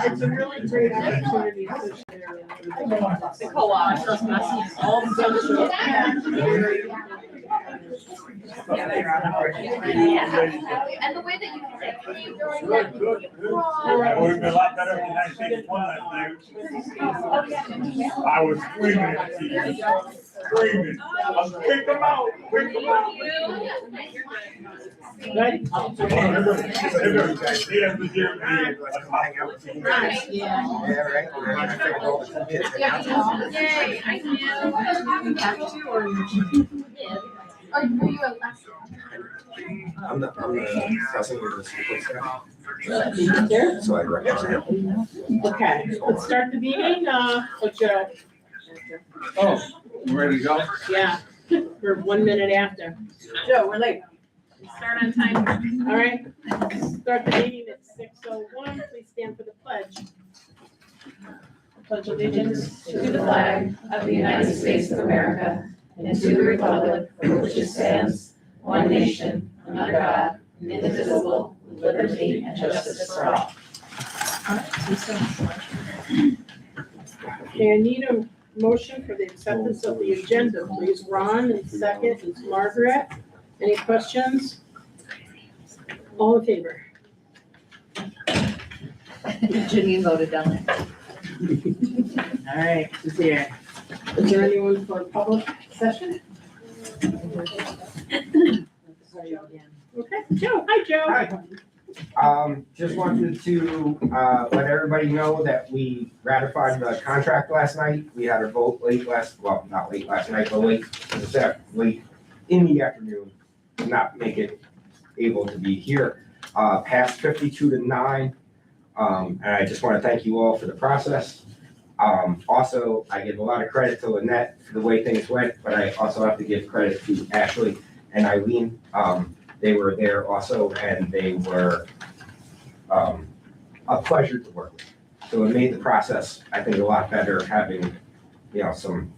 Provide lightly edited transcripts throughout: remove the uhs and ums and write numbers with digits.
It's a really great opportunity. The co-op. All the social. And the way that you can during Good, good, good. It would have been a lot better if the United States won last night. I was screaming at the TV. Screaming. Kick them out, kick them out. Right? Yeah, right. I figured all the kids. Yay, I Are you a last? I'm the president of the school staff. So I represent. Okay, let's start the meeting, Joe. Oh, you ready to go? Yeah, we're 1 minute after. Joe, we're late. Start on time. All right, start the meeting at 6:01. Please stand for the pledge. Pledge allegiance To the flag of the United States of America and to the republic for which it stands, one nation, under God, indivisible, with liberty and justice for all. Okay, I need a motion for the acceptance of the agenda, please. Ron, and second is Margaret. Any questions? All in favor? Janine voted down there. All right, is there anyone for public session? Okay, Joe, hi, Joe. Hi. Just wanted to, let everybody know that we ratified the contract last night. We had a vote not late last night, but late in the afternoon, to not make it able to be here. Passed 52-9. And I just want to thank you all for the process. Also, I give a lot of credit to Lynette for the way things went, but I also have to give credit to Ashley and Eileen. They were there also, and they were a pleasure to work with. So it made the process, I think, a lot better having, some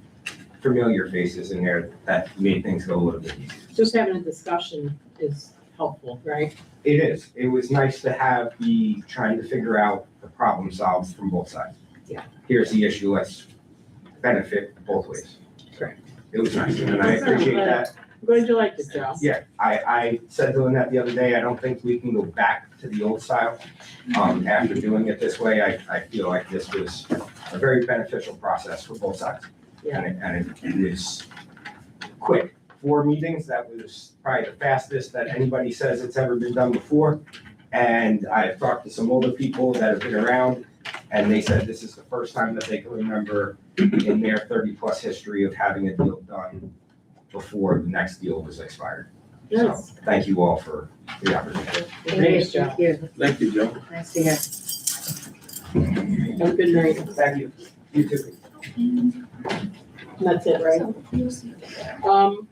familiar faces in there that made things go a little bit easier. Just having a discussion is helpful, right? It is. It was nice to have the trying to figure out the problem solved from both sides. Yeah. Here's the issue, let's benefit both ways. Correct. It was nice, and I appreciate that. I'm glad you liked it, Joe. Yeah, I said to Lynette the other day, I don't think we can go back to the old style. After doing it this way, I feel like this was a very beneficial process for both sides. Yeah. And it was quick. 4 meetings, that was probably the fastest that anybody says it's ever been done before. And I've talked to some older people that have been around, and they said this is the first time that they can remember in their 30-plus history of having a deal done before the next deal was expired. So Yes. thank you all for the opportunity. Thanks, Joe. Thank you, Joe. Nice to hear. Have a good night. Thank you. You too. That's it, right?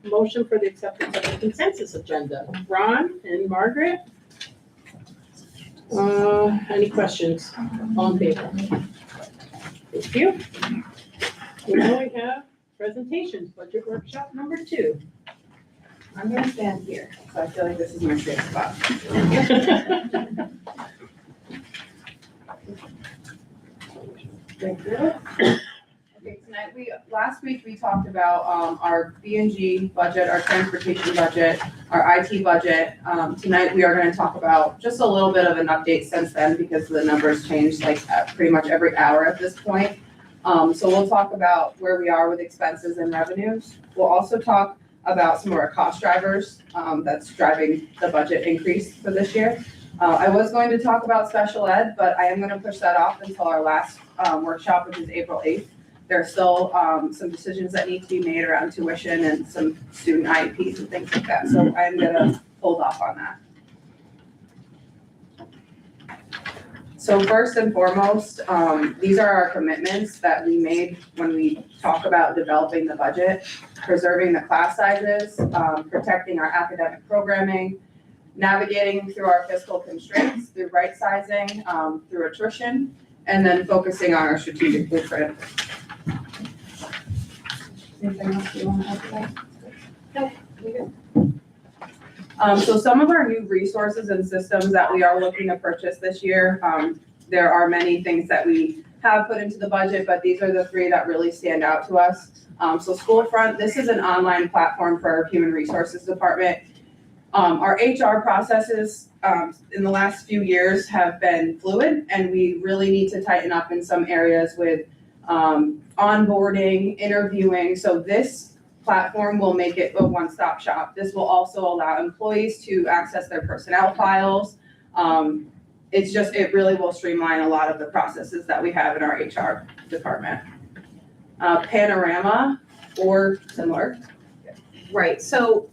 Motion for the acceptance of the consensus agenda. Ron and Margaret? Any questions? All in favor? Thank you. Now we have presentations, budget workshop number 2. I'm gonna stand here, so I feel like this is my safe spot. Thank you. Okay, tonight last week we talked about, our B&G budget, our transportation budget, our IT budget. Tonight we are gonna talk about just a little bit of an update since then because the numbers changed like pretty much every hour at this point. So we'll talk about where we are with expenses and revenues. We'll also talk about some of our cost drivers, that's driving the budget increase for this year. I was going to talk about special ed, but I am gonna push that off until our last, workshop, which is April 8th. There are still, some decisions that need to be made around tuition and some student IEPs and things like that, so I'm gonna hold off on that. So first and foremost, these are our commitments that we made when we talk about developing the budget, preserving the class sizes, protecting our academic programming, navigating through our fiscal constraints, through right sizing, through attrition, and then focusing on our strategic blueprint. Anything else you want to add to that? Nope, we good. So some of our new resources and systems that we are looking to purchase this year, there are many things that we have put into the budget, but these are the three that really stand out to us. So Schoolfront, this is an online platform for our human resources department. Our HR processes, in the last few years have been fluid, and we really need to tighten up in some areas with, onboarding, interviewing. So this platform will make it a one-stop shop. This will also allow employees to access their personnel files. It really will streamline a lot of the processes that we have in our HR department. Panorama or similar. Right, so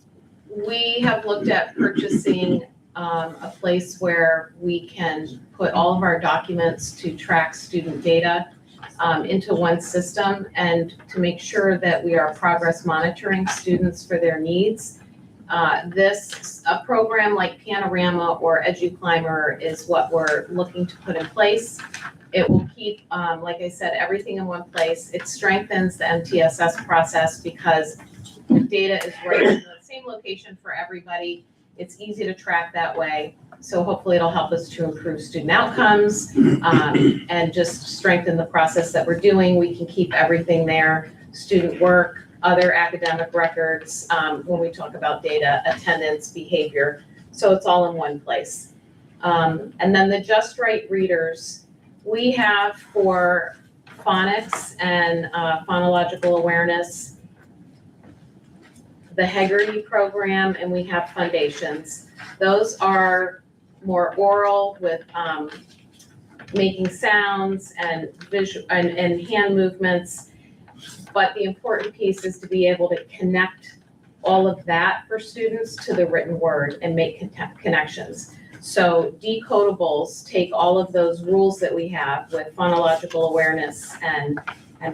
we have looked at purchasing a place where we can put all of our documents to track student data into one system and to make sure that we are progress monitoring students for their needs. A program like Panorama or EduClimber is what we're looking to put in place. It will keep, like I said, everything in one place. It strengthens the MTSS process because the data is right in the same location for everybody. It's easy to track that way. So hopefully it'll help us to improve student outcomes and just strengthen the process that we're doing. We can keep everything there, student work, other academic records, when we talk about data, attendance, behavior. So it's all in one place. And then the Just Right readers, we have for phonics and phonological awareness, the Hegarty program, and we have foundations. Those are more oral with making sounds and visual and hand movements. But the important piece is to be able to connect all of that for students to the written word and make connections. So decodables take all of those rules that we have with phonological awareness and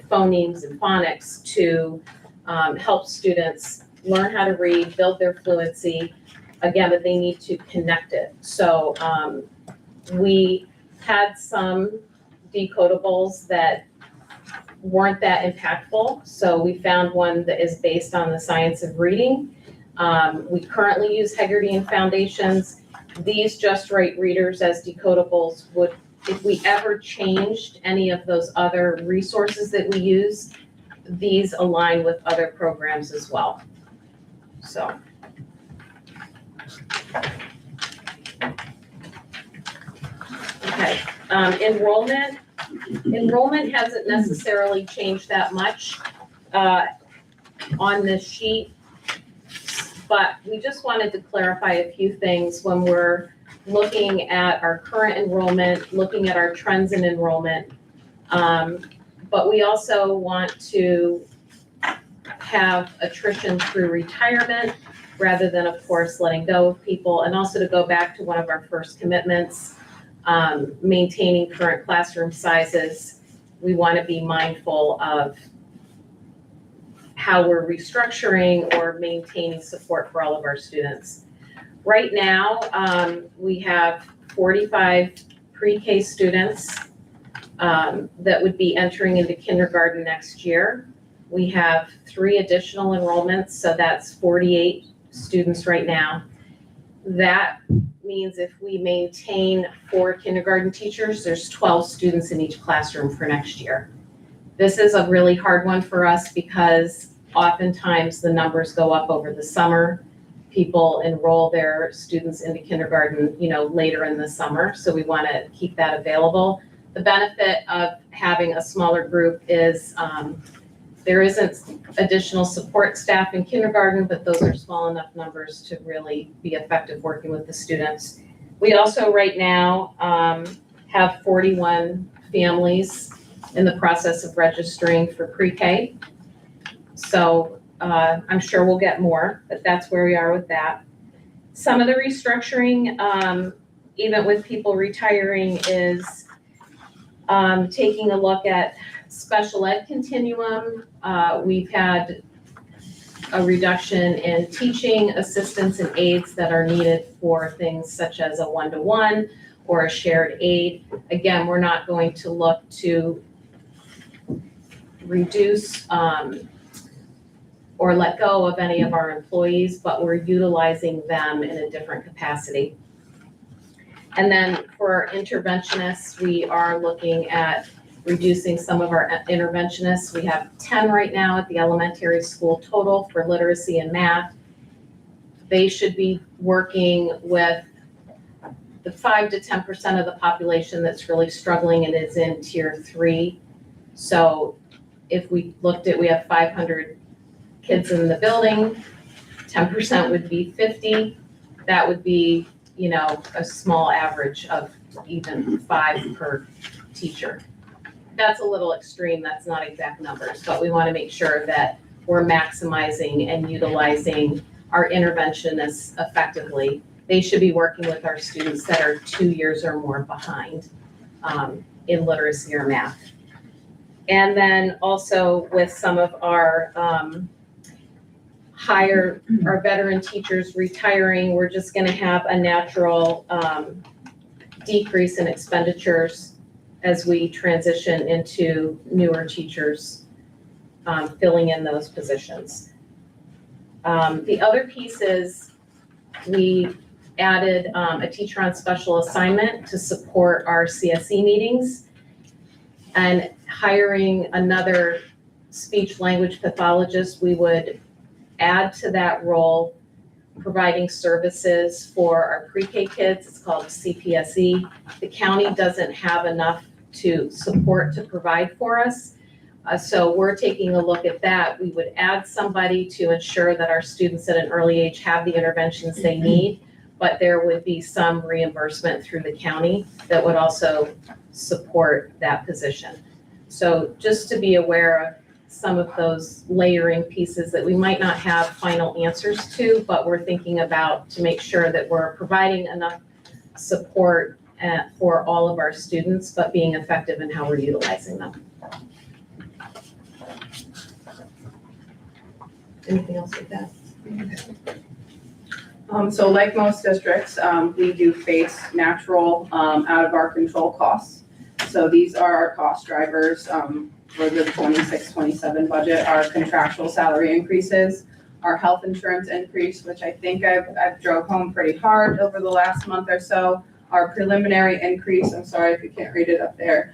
phonemes and phonics to help students learn how to read, build their fluency. Again, but they need to connect it. So we had some decodables that weren't that impactful. So we found one that is based on the science of reading. We currently use Hegarty and Foundations. These Just Right readers as decodables would, if we ever changed any of those other resources that we use, these align with other programs as well. So. Okay, enrollment hasn't necessarily changed that much on this sheet, but we just wanted to clarify a few things when we're looking at our current enrollment, looking at our trends in enrollment. But we also want to have attrition through retirement rather than, of course, letting go of people, and also to go back to one of our first commitments, maintaining current classroom sizes. We want to be mindful of how we're restructuring or maintaining support for all of our students. Right now, we have 45 pre-K students that would be entering into kindergarten next year. We have 3 additional enrollments, so that's 48 students right now. That means if we maintain 4 kindergarten teachers, there's 12 students in each classroom for next year. This is a really hard one for us because oftentimes the numbers go up over the summer. People enroll their students into kindergarten, later in the summer, so we want to keep that available. The benefit of having a smaller group is there isn't additional support staff in kindergarten, but those are small enough numbers to really be effective working with the students. We also right now have 41 families in the process of registering for pre-K. So I'm sure we'll get more, but that's where we are with that. Some of the restructuring, even with people retiring, is taking a look at special ed continuum. We've had a reduction in teaching assistants and aides that are needed for things such as a one-to-one or a shared aid. Again, we're not going to look to reduce or let go of any of our employees, but we're utilizing them in a different capacity. And then for our interventionists, we are looking at reducing some of our interventionists. We have 10 right now at the elementary school total for literacy and math. They should be working with the 5 to 10% of the population that's really struggling and is in tier 3. So if we looked at, we have 500 kids in the building, 10% would be 50. That would be, you know, a small average of even 5 per teacher. That's a little extreme, that's not exact numbers, but we want to make sure that we're maximizing and utilizing our interventionists effectively. They should be working with our students that are 2 years or more behind in literacy or math. And then also with some of our our veteran teachers retiring, we're just gonna have a natural decrease in expenditures as we transition into newer teachers filling in those positions. The other piece is we added a teacher on special assignment to support our CSE meetings and hiring another speech language pathologist. We would add to that role providing services for our pre-K kids. It's called CPSE. The county doesn't have enough to provide for us. So we're taking a look at that. We would add somebody to ensure that our students at an early age have the interventions they need, but there would be some reimbursement through the county that would also support that position. So just to be aware of some of those layering pieces that we might not have final answers to, but we're thinking about to make sure that we're providing enough support for all of our students, but being effective in how we're utilizing them. Anything else with that? So like most districts, we do face natural, out of our control costs. So these are our cost drivers, for the 26-27 budget, our contractual salary increases, our health insurance increase, which I think I've drove home pretty hard over the last month or so. Our preliminary increase, I'm sorry if you can't read it up there,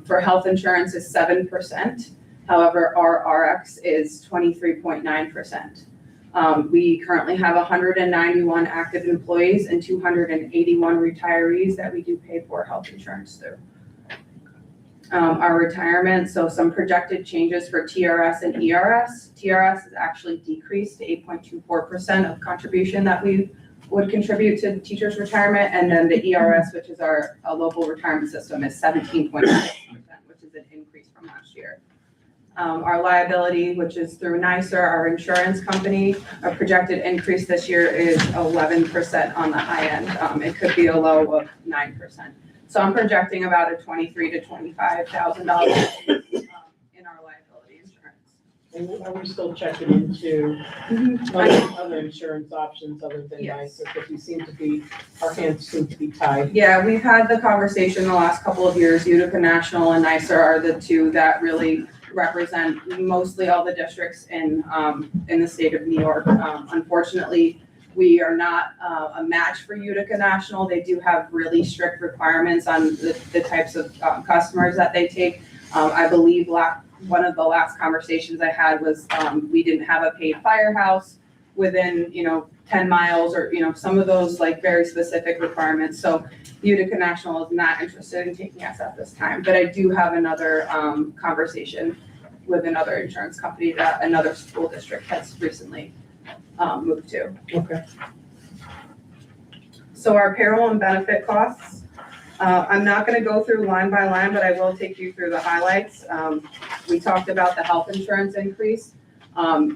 for health insurance is 7%. However, our RX is 23.9%. We currently have 191 active employees and 281 retirees that we do pay for health insurance through. Our retirement, so some projected changes for TRS and ERS. TRS is actually decreased to 8.24% of contribution that we would contribute to teachers' retirement, and then the ERS, which is our local retirement system, is 17.6%, which is an increase from last year. Our liability, which is through NYSER, our insurance company, a projected increase this year is 11% on the high end. It could be a low of 9%. So I'm projecting about a $23,000 to $25,000 in our liability insurance. And are we still checking into other insurance options other than Yes. NYSER? Because our hands seem to be tied. Yeah, we've had the conversation the last couple of years. Utica National and NYSER are the two that really represent mostly all the districts in the state of New York. Unfortunately, we are not a match for Utica National. They do have really strict requirements on the types of customers that they take. I believe one of the last conversations I had was we didn't have a paid firehouse within 10 miles or some of those like very specific requirements. So Utica National is not interested in taking us at this time. But I do have another conversation with another insurance company that another school district has recently moved to. Okay. So our payroll and benefit costs, I'm not gonna go through line by line, but I will take you through the highlights. We talked about the health insurance increase.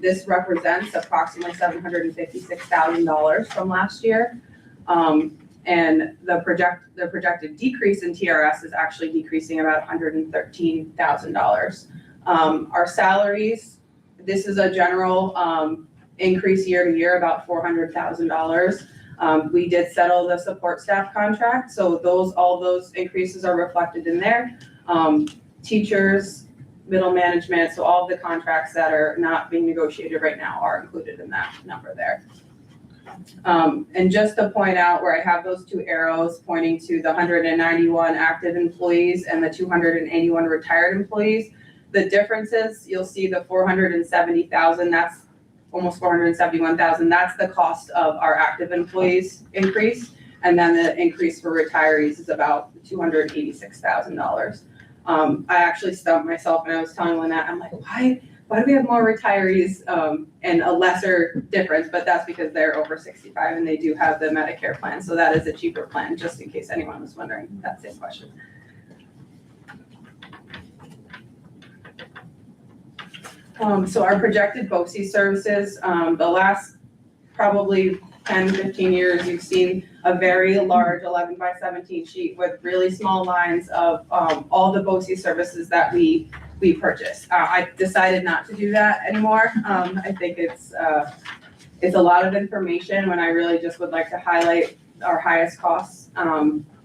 This represents approximately $756,000 from last year. And the projected decrease in TRS is actually decreasing about $113,000. Our salaries, this is a general increase year to year, about $400,000. We did settle the support staff contract, so all those increases are reflected in there. Teachers, middle management, so all of the contracts that are not being negotiated right now are included in that number there. And just to point out where I have those two arrows pointing to the 191 active employees and the 281 retired employees, the differences, you'll see the 470,000, that's almost 471,000, that's the cost of our active employees increase. And then the increase for retirees is about $286,000. I actually stumped myself and I was telling Lynette, I'm like, why do we have more retirees and a lesser difference? But that's because they're over 65 and they do have the Medicare plan. So that is a cheaper plan, just in case anyone was wondering that same question. So our projected BOCES services, the last probably 10, 15 years, you've seen a very large 11 by 17 sheet with really small lines of all the BOCES services that we purchase. I decided not to do that anymore. I think it's a lot of information when I really just would like to highlight our highest costs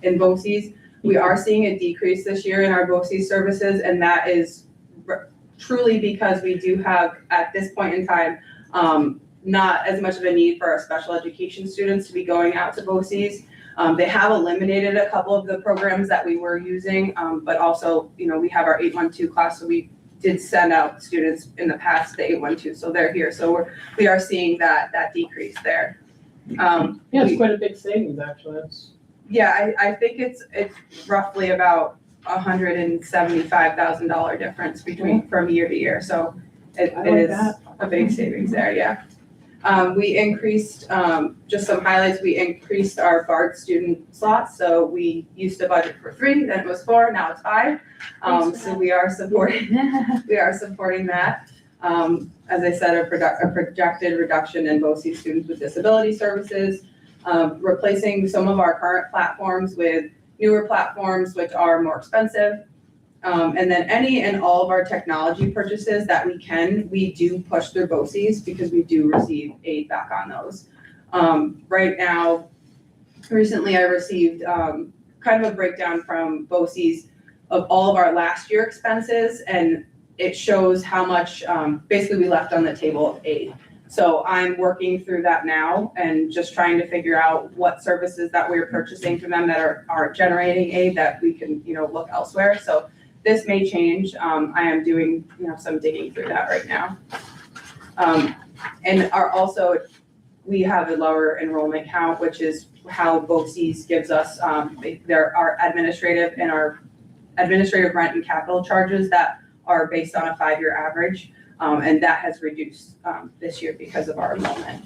in BOCES. We are seeing a decrease this year in our BOCES services, and that is truly because we do have, at this point in time, not as much of a need for our special education students to be going out to BOCES. They have eliminated a couple of the programs that we were using, but also, we have our 812 class, so we did send out students in the past to 812, so they're here. So we are seeing that decrease there. Yeah, it's quite a big savings, actually. Yeah, I think it's roughly about $175,000 difference from year to year, so it is a big savings there, yeah. We increased, just some highlights, we increased our BARD student slots, so we used to budget for 3, then it was 4, now it's 5. So we are supporting that. As I said, a projected reduction in BOCES students with disability services, replacing some of our current platforms with newer platforms, which are more expensive. And then any and all of our technology purchases that we do push through BOCES because we do receive aid back on those. Right now, recently I received kind of a breakdown from BOCES of all of our last year expenses, and it shows how much basically we left on the table of aid. So I'm working through that now and just trying to figure out what services that we're purchasing from them that are generating aid that we can, look elsewhere. So this may change. I am doing, some digging through that right now. And we have a lower enrollment count, which is how BOCES gives us, our administrative rent and capital charges that are based on a 5-year average. And that has reduced this year because of our enrollment.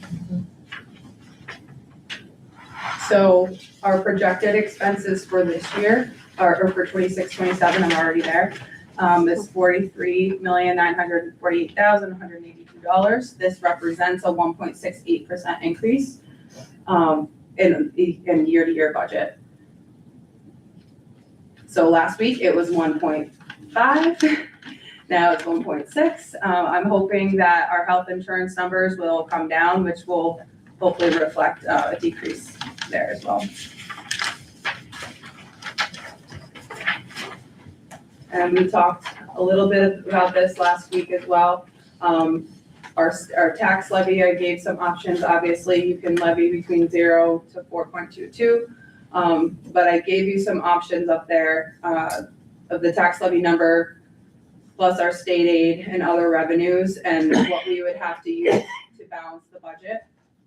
So our projected expenses for this year, or for 26-27, I'm already there, is $43,948,182. This represents a 1.68% increase in year-to-year budget. So last week it was 1.5. Now it's 1.6. I'm hoping that our health insurance numbers will come down, which will hopefully reflect a decrease there as well. And we talked a little bit about this last week as well. Our tax levy, I gave some options. Obviously, you can levy between 0 to 4.22. But I gave you some options up there of the tax levy number, plus our state aid and other revenues, and what we would have to use to balance the budget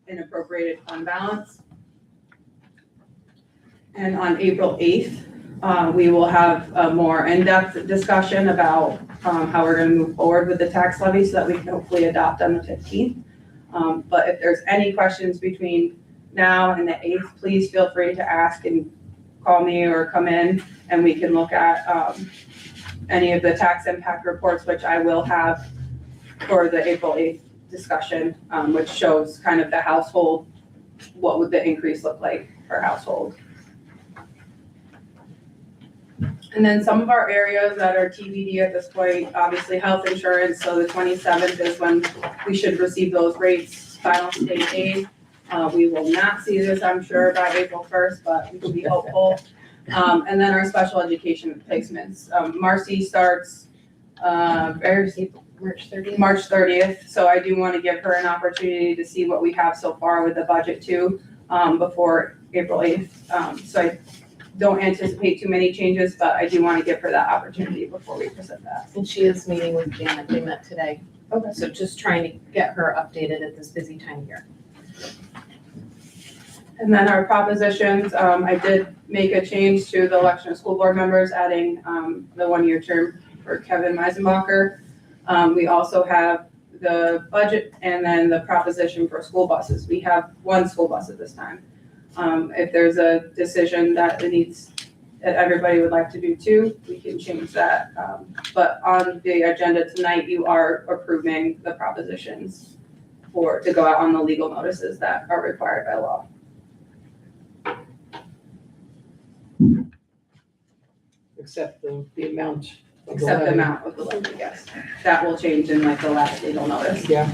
in appropriated fund balance. And on April 8th, we will have a more in-depth discussion about how we're going to move forward with the tax levy so that we can hopefully adopt on the 15th. But if there's any questions between now and the 8th, please feel free to ask and call me or come in, and we can look at any of the tax impact reports, which I will have for the April 8th discussion, which shows kind of the household, what would the increase look like per household. And then some of our areas that are TBD at this point, obviously health insurance, so the 27th is when we should receive those rates, final state aid. We will not see this, I'm sure, by April 1st, but we can be hopeful. And then our special education placements. Marcy starts March 30th? March 30th, so I do want to give her an opportunity to see what we have so far with the budget too, before April 8th. So I don't anticipate too many changes, but I do want to give her that opportunity before we present that. And she is meeting with Janet, they met today. Okay. So just trying to get her updated at this busy time of year. And then our propositions, I did make a change to the election of school board members, adding the one-year term for Kevin Meisenbacher. We also have the budget and then the proposition for school buses. We have one school bus at this time. If there's a decision that everybody would like to do two, we can change that. But on the agenda tonight, you are approving the propositions to go out on the legal notices that are required by law. Except the amount. of Except the levy. amount of the levy, yes. That will change in like the last legal notice. Yeah.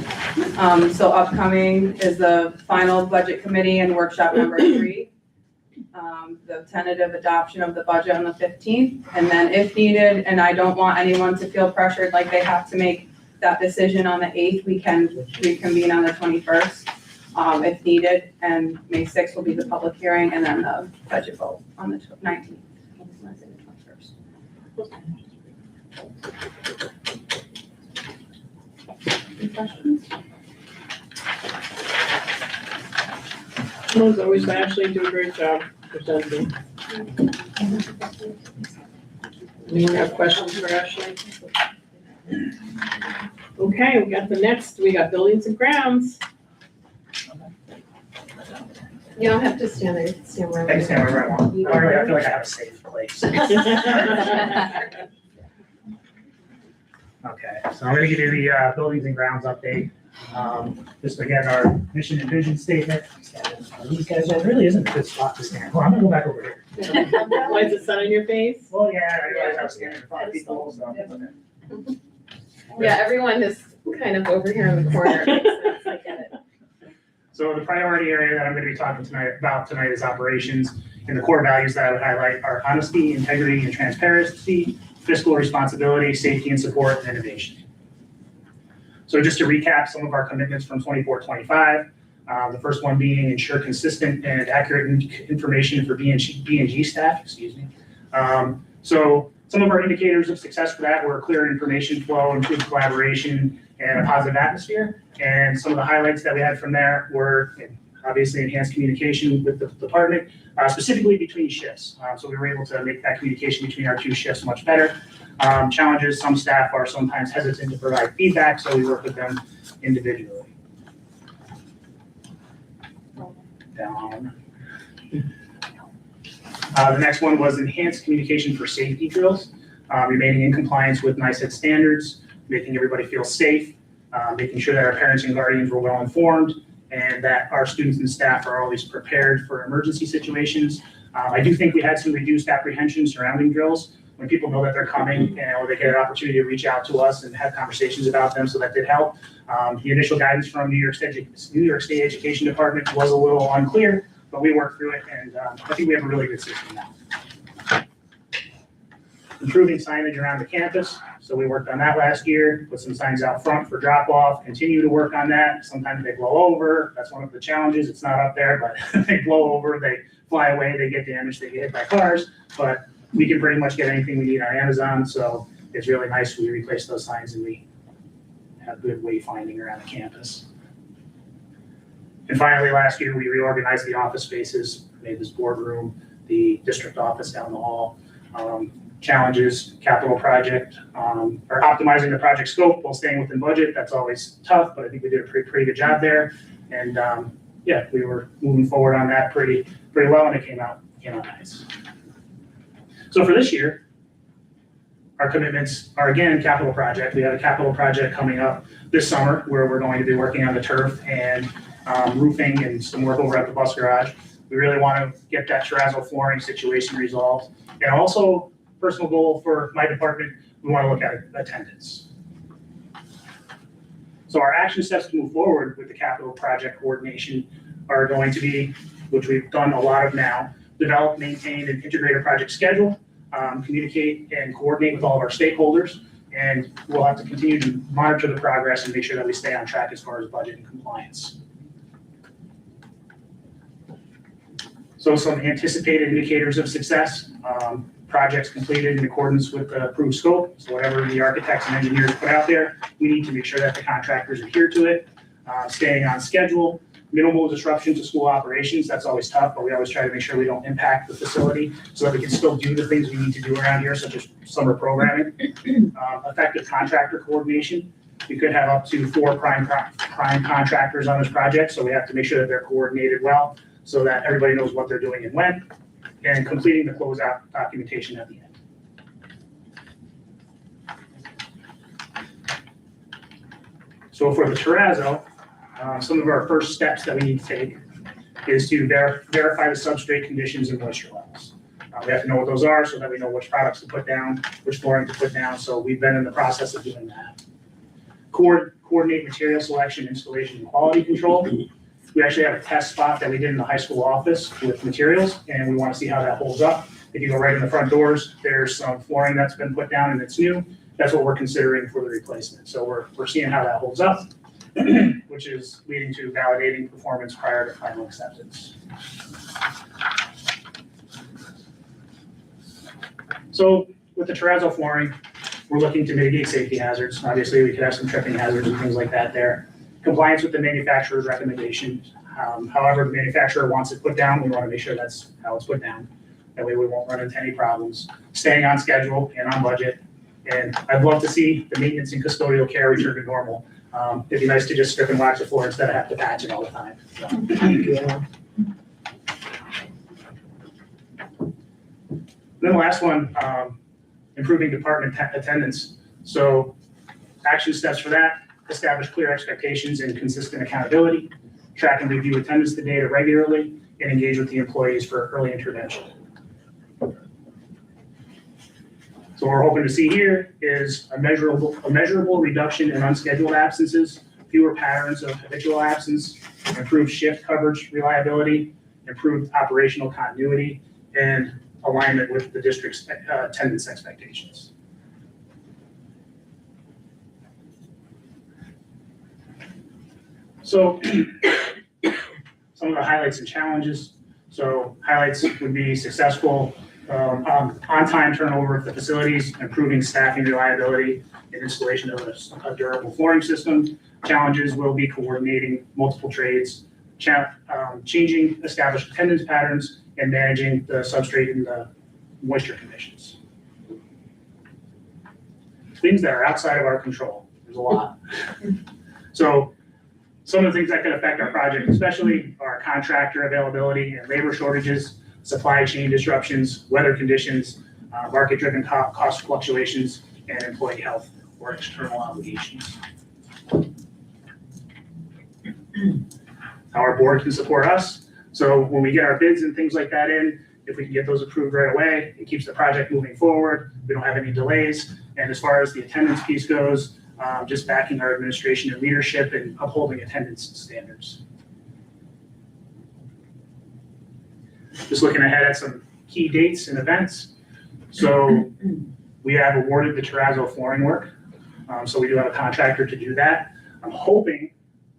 So upcoming is the final budget committee and workshop number 3. The tentative adoption of the budget on the 15th. And then if needed, and I don't want anyone to feel pressured like they have to make that decision on the 8th, we can reconvene on the 21st, if needed. And May 6th will be the public hearing and then the budget vote on the 19th. Wednesday, the 21st. Any questions? As always, Ashley, do a great job presenting. Anyone have questions for Ashley? Okay, we got buildings and grounds. You don't have to stand there, you can stand wherever. I can stand wherever I want. You I feel are. like I have a safe place. Okay, so I'm gonna give you the buildings and grounds update. Just again, our mission and vision statement. These guys, there really isn't a good spot to stand. Well, I'm gonna go back over here. Why is the sun on your face? Well, yeah, I realize I was standing in front of people, so. okay. Yeah, everyone is kind of over here in the corner. It makes sense, I get it. So the priority area that I'm gonna be talking about tonight is operations. And the core values that I would highlight are honesty, integrity, and transparency, fiscal responsibility, safety and support, and innovation. So just to recap some of our commitments from 24-25, the first one being ensure consistent and accurate information for B&G staff, excuse me. So some of our indicators of success for that were clear information flow, improved collaboration, and a positive atmosphere. And some of the highlights that we had from there were obviously enhanced communication with the department, specifically between shifts. So we were able to make that communication between our 2 shifts much better. Challenges, some staff are sometimes hesitant to provide feedback, so we work with them individually. Down. The next one was enhanced communication for safety drills, remaining in compliance with NICEAD standards, making everybody feel safe, making sure that our parents and guardians were well informed, and that our students and staff are always prepared for emergency situations. I do think we had some reduced apprehension surrounding drills when people know that they're coming or they get an opportunity to reach out to us and have conversations about them, so that did help. The initial guidance from New York State Education Department was a little unclear, but we worked through it, and I think we have a really good system now. Improving signage around the campus. So we worked on that last year, put some signs out front for drop off, continue to work on that. Sometimes they blow over. That's one of the challenges. It's not up there, but they blow over, they fly away, they get damaged, they get hit by cars. But we can pretty much get anything we need on Amazon. So it's really nice. We replace those signs and we have good wayfinding around the campus. And finally, last year, we reorganized the office spaces, made this boardroom, the district office down the hall. Challenges, capital project, or optimizing the project scope while staying within budget. That's always tough, but I think we did a pretty good job there. And yeah, we were moving forward on that pretty well, and it came out nice. So for this year, our commitments are again capital project. We have a capital project coming up this summer where we're going to be working on the turf and roofing and some work over at the bus garage. We really want to get that terrazzo flooring situation resolved. And also, personal goal for my department, we want to look at attendance. So our action steps to move forward with the capital project coordination are going to be, which we've done a lot of now, develop, maintain, and integrate a project schedule, communicate and coordinate with all of our stakeholders, And we'll have to continue to monitor the progress and make sure that we stay on track as far as budget and compliance. So some anticipated indicators of success, projects completed in accordance with the approved scope. So whatever the architects and engineers put out there, we need to make sure that the contractors adhere to it, staying on schedule, minimal disruption to school operations. That's always tough, but we always try to make sure we don't impact the facility so that we can still do the things we need to do around here, such as summer programming. Effective contractor coordination. We could have up to 4 prime contractors on this project, so we have to make sure that they're coordinated well so that everybody knows what they're doing and when, and completing the closeout documentation at the end. So for the terrazzo, some of our first steps that we need to take is to verify the substrate conditions and moisture levels. We have to know what those are so that we know which products to put down, which flooring to put down, so we've been in the process of doing that. Coordinate material selection, installation, and quality control. We actually have a test spot that we did in the high school office with materials, and we want to see how that holds up. If you go right in the front doors, there's some flooring that's been put down and it's new. That's what we're considering for the replacement. So we're seeing how that holds up, which is leading to validating performance prior to final acceptance. So with the terrazzo flooring, we're looking to mitigate safety hazards. Obviously, we could have some tripping hazards and things like that there. Compliance with the manufacturer's recommendations. However the manufacturer wants it put down, we want to make sure that's how it's put down. That way we won't run into any problems. Staying on schedule and on budget. And I'd love to see the maintenance and custodial care return to normal. It'd be nice to just strip and wax the floor instead of have to patch it all the time. So. Then the last one, improving department attendance. So action steps for that, establish clear expectations and consistent accountability, track and review attendance data regularly, and engage with the employees for early intervention. So what we're hoping to see here is a measurable reduction in unscheduled absences, fewer patterns of habitual absence, improved shift coverage reliability, improved operational continuity, and alignment with the district's attendance expectations. So some of the highlights and challenges. So highlights would be successful on-time turnover of the facilities, improving staffing reliability, and installation of a durable flooring system. Challenges will be coordinating multiple trades, changing established attendance patterns, and managing the substrate and the moisture conditions. Things that are outside of our control. There's a lot. So some of the things that could affect our project, especially our contractor availability and labor shortages, supply chain disruptions, weather conditions, market-driven cost fluctuations, and employee health or external obligations. How our board can support us. So when we get our bids and things like that in, if we can get those approved right away, it keeps the project moving forward. We don't have any delays. And as far as the attendance piece goes, just backing our administration and leadership and upholding attendance standards. Just looking ahead at some key dates and events. So we have awarded the terrazzo flooring work. So we do have a contractor to do that. I'm hoping,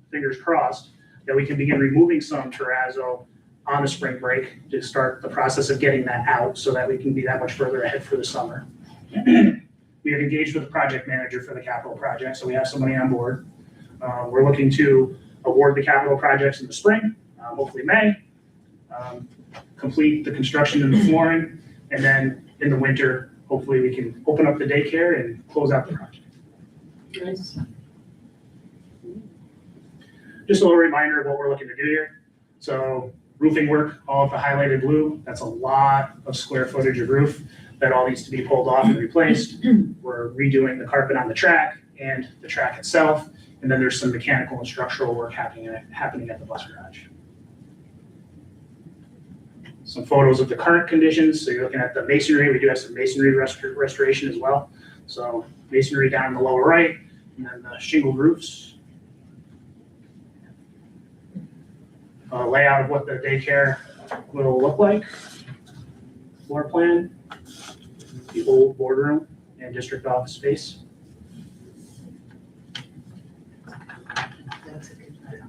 fingers crossed, that we can begin removing some terrazzo on the spring break to start the process of getting that out so that we can be that much further ahead for the summer. We have engaged with the project manager for the capital project, so we have somebody on board. We're looking to award the capital projects in the spring, hopefully May, complete the construction and the flooring, and then in the winter, hopefully we can open up the daycare and close out the project. Nice. Just a little reminder of what we're looking to do here. So roofing work, all of the highlighted blue, that's a lot of square footage of roof that all needs to be pulled off and replaced. We're redoing the carpet on the track and the track itself. And then there's some mechanical and structural work happening at the bus garage. Some photos of the current conditions. So you're looking at the masonry. We do have some masonry restoration as well. So masonry down in the lower right, and then the shingled roofs. Layout of what the daycare will look like. Floor plan, the old boardroom and district office space.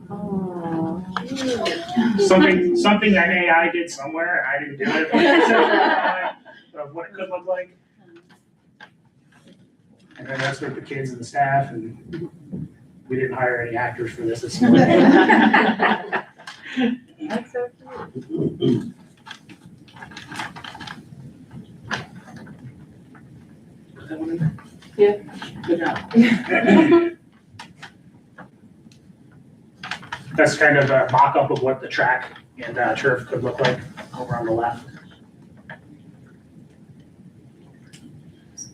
Oh. Something that AI did somewhere, and I didn't do it. Of what it could look like. And then that's with the kids and the staff, and we didn't hire any actors for this. It's That's so cute. Put that one in there? Good job. That's kind of a mock-up of what the track and turf could look like over on the left.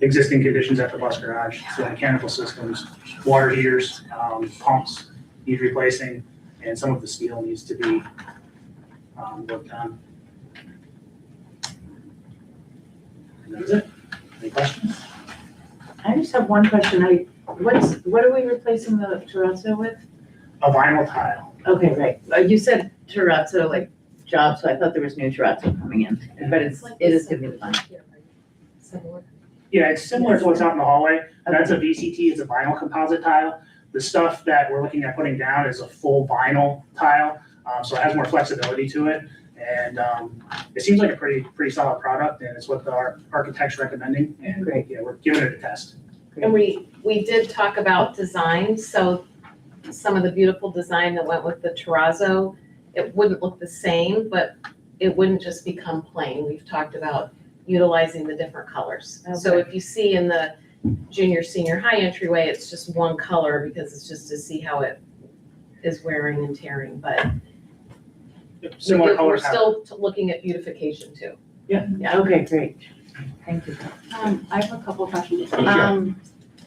Existing conditions at the bus garage, so mechanical systems, water heaters, pumps need replacing, and some of the steel needs to be worked on. And that's it. Any questions? I just have one question. What are we replacing the terrazzo with? A vinyl tile. Okay, right. You said terrazzo, like job, so I thought there was new terrazzo coming in, but it is gonna be the vinyl. Yeah, it's similar to what's out in the hallway. That's a VCT, it's a vinyl composite tile. The stuff that we're looking at putting down is a full vinyl tile, so it has more flexibility to it. And it seems like a pretty solid product, and it's what our architect's recommending. And Great. yeah, we're giving it a test. And we did talk about design, so some of the beautiful design that went with the terrazzo, it wouldn't look the same, but it wouldn't just become plain. We've talked about utilizing the different colors. So if you see in the junior, senior high entryway, it's just one color because it's just to see how it is wearing and tearing, but Similar we're colors. still looking at beautification too. Yeah, okay, great. Thank you. I have a couple questions. Sure.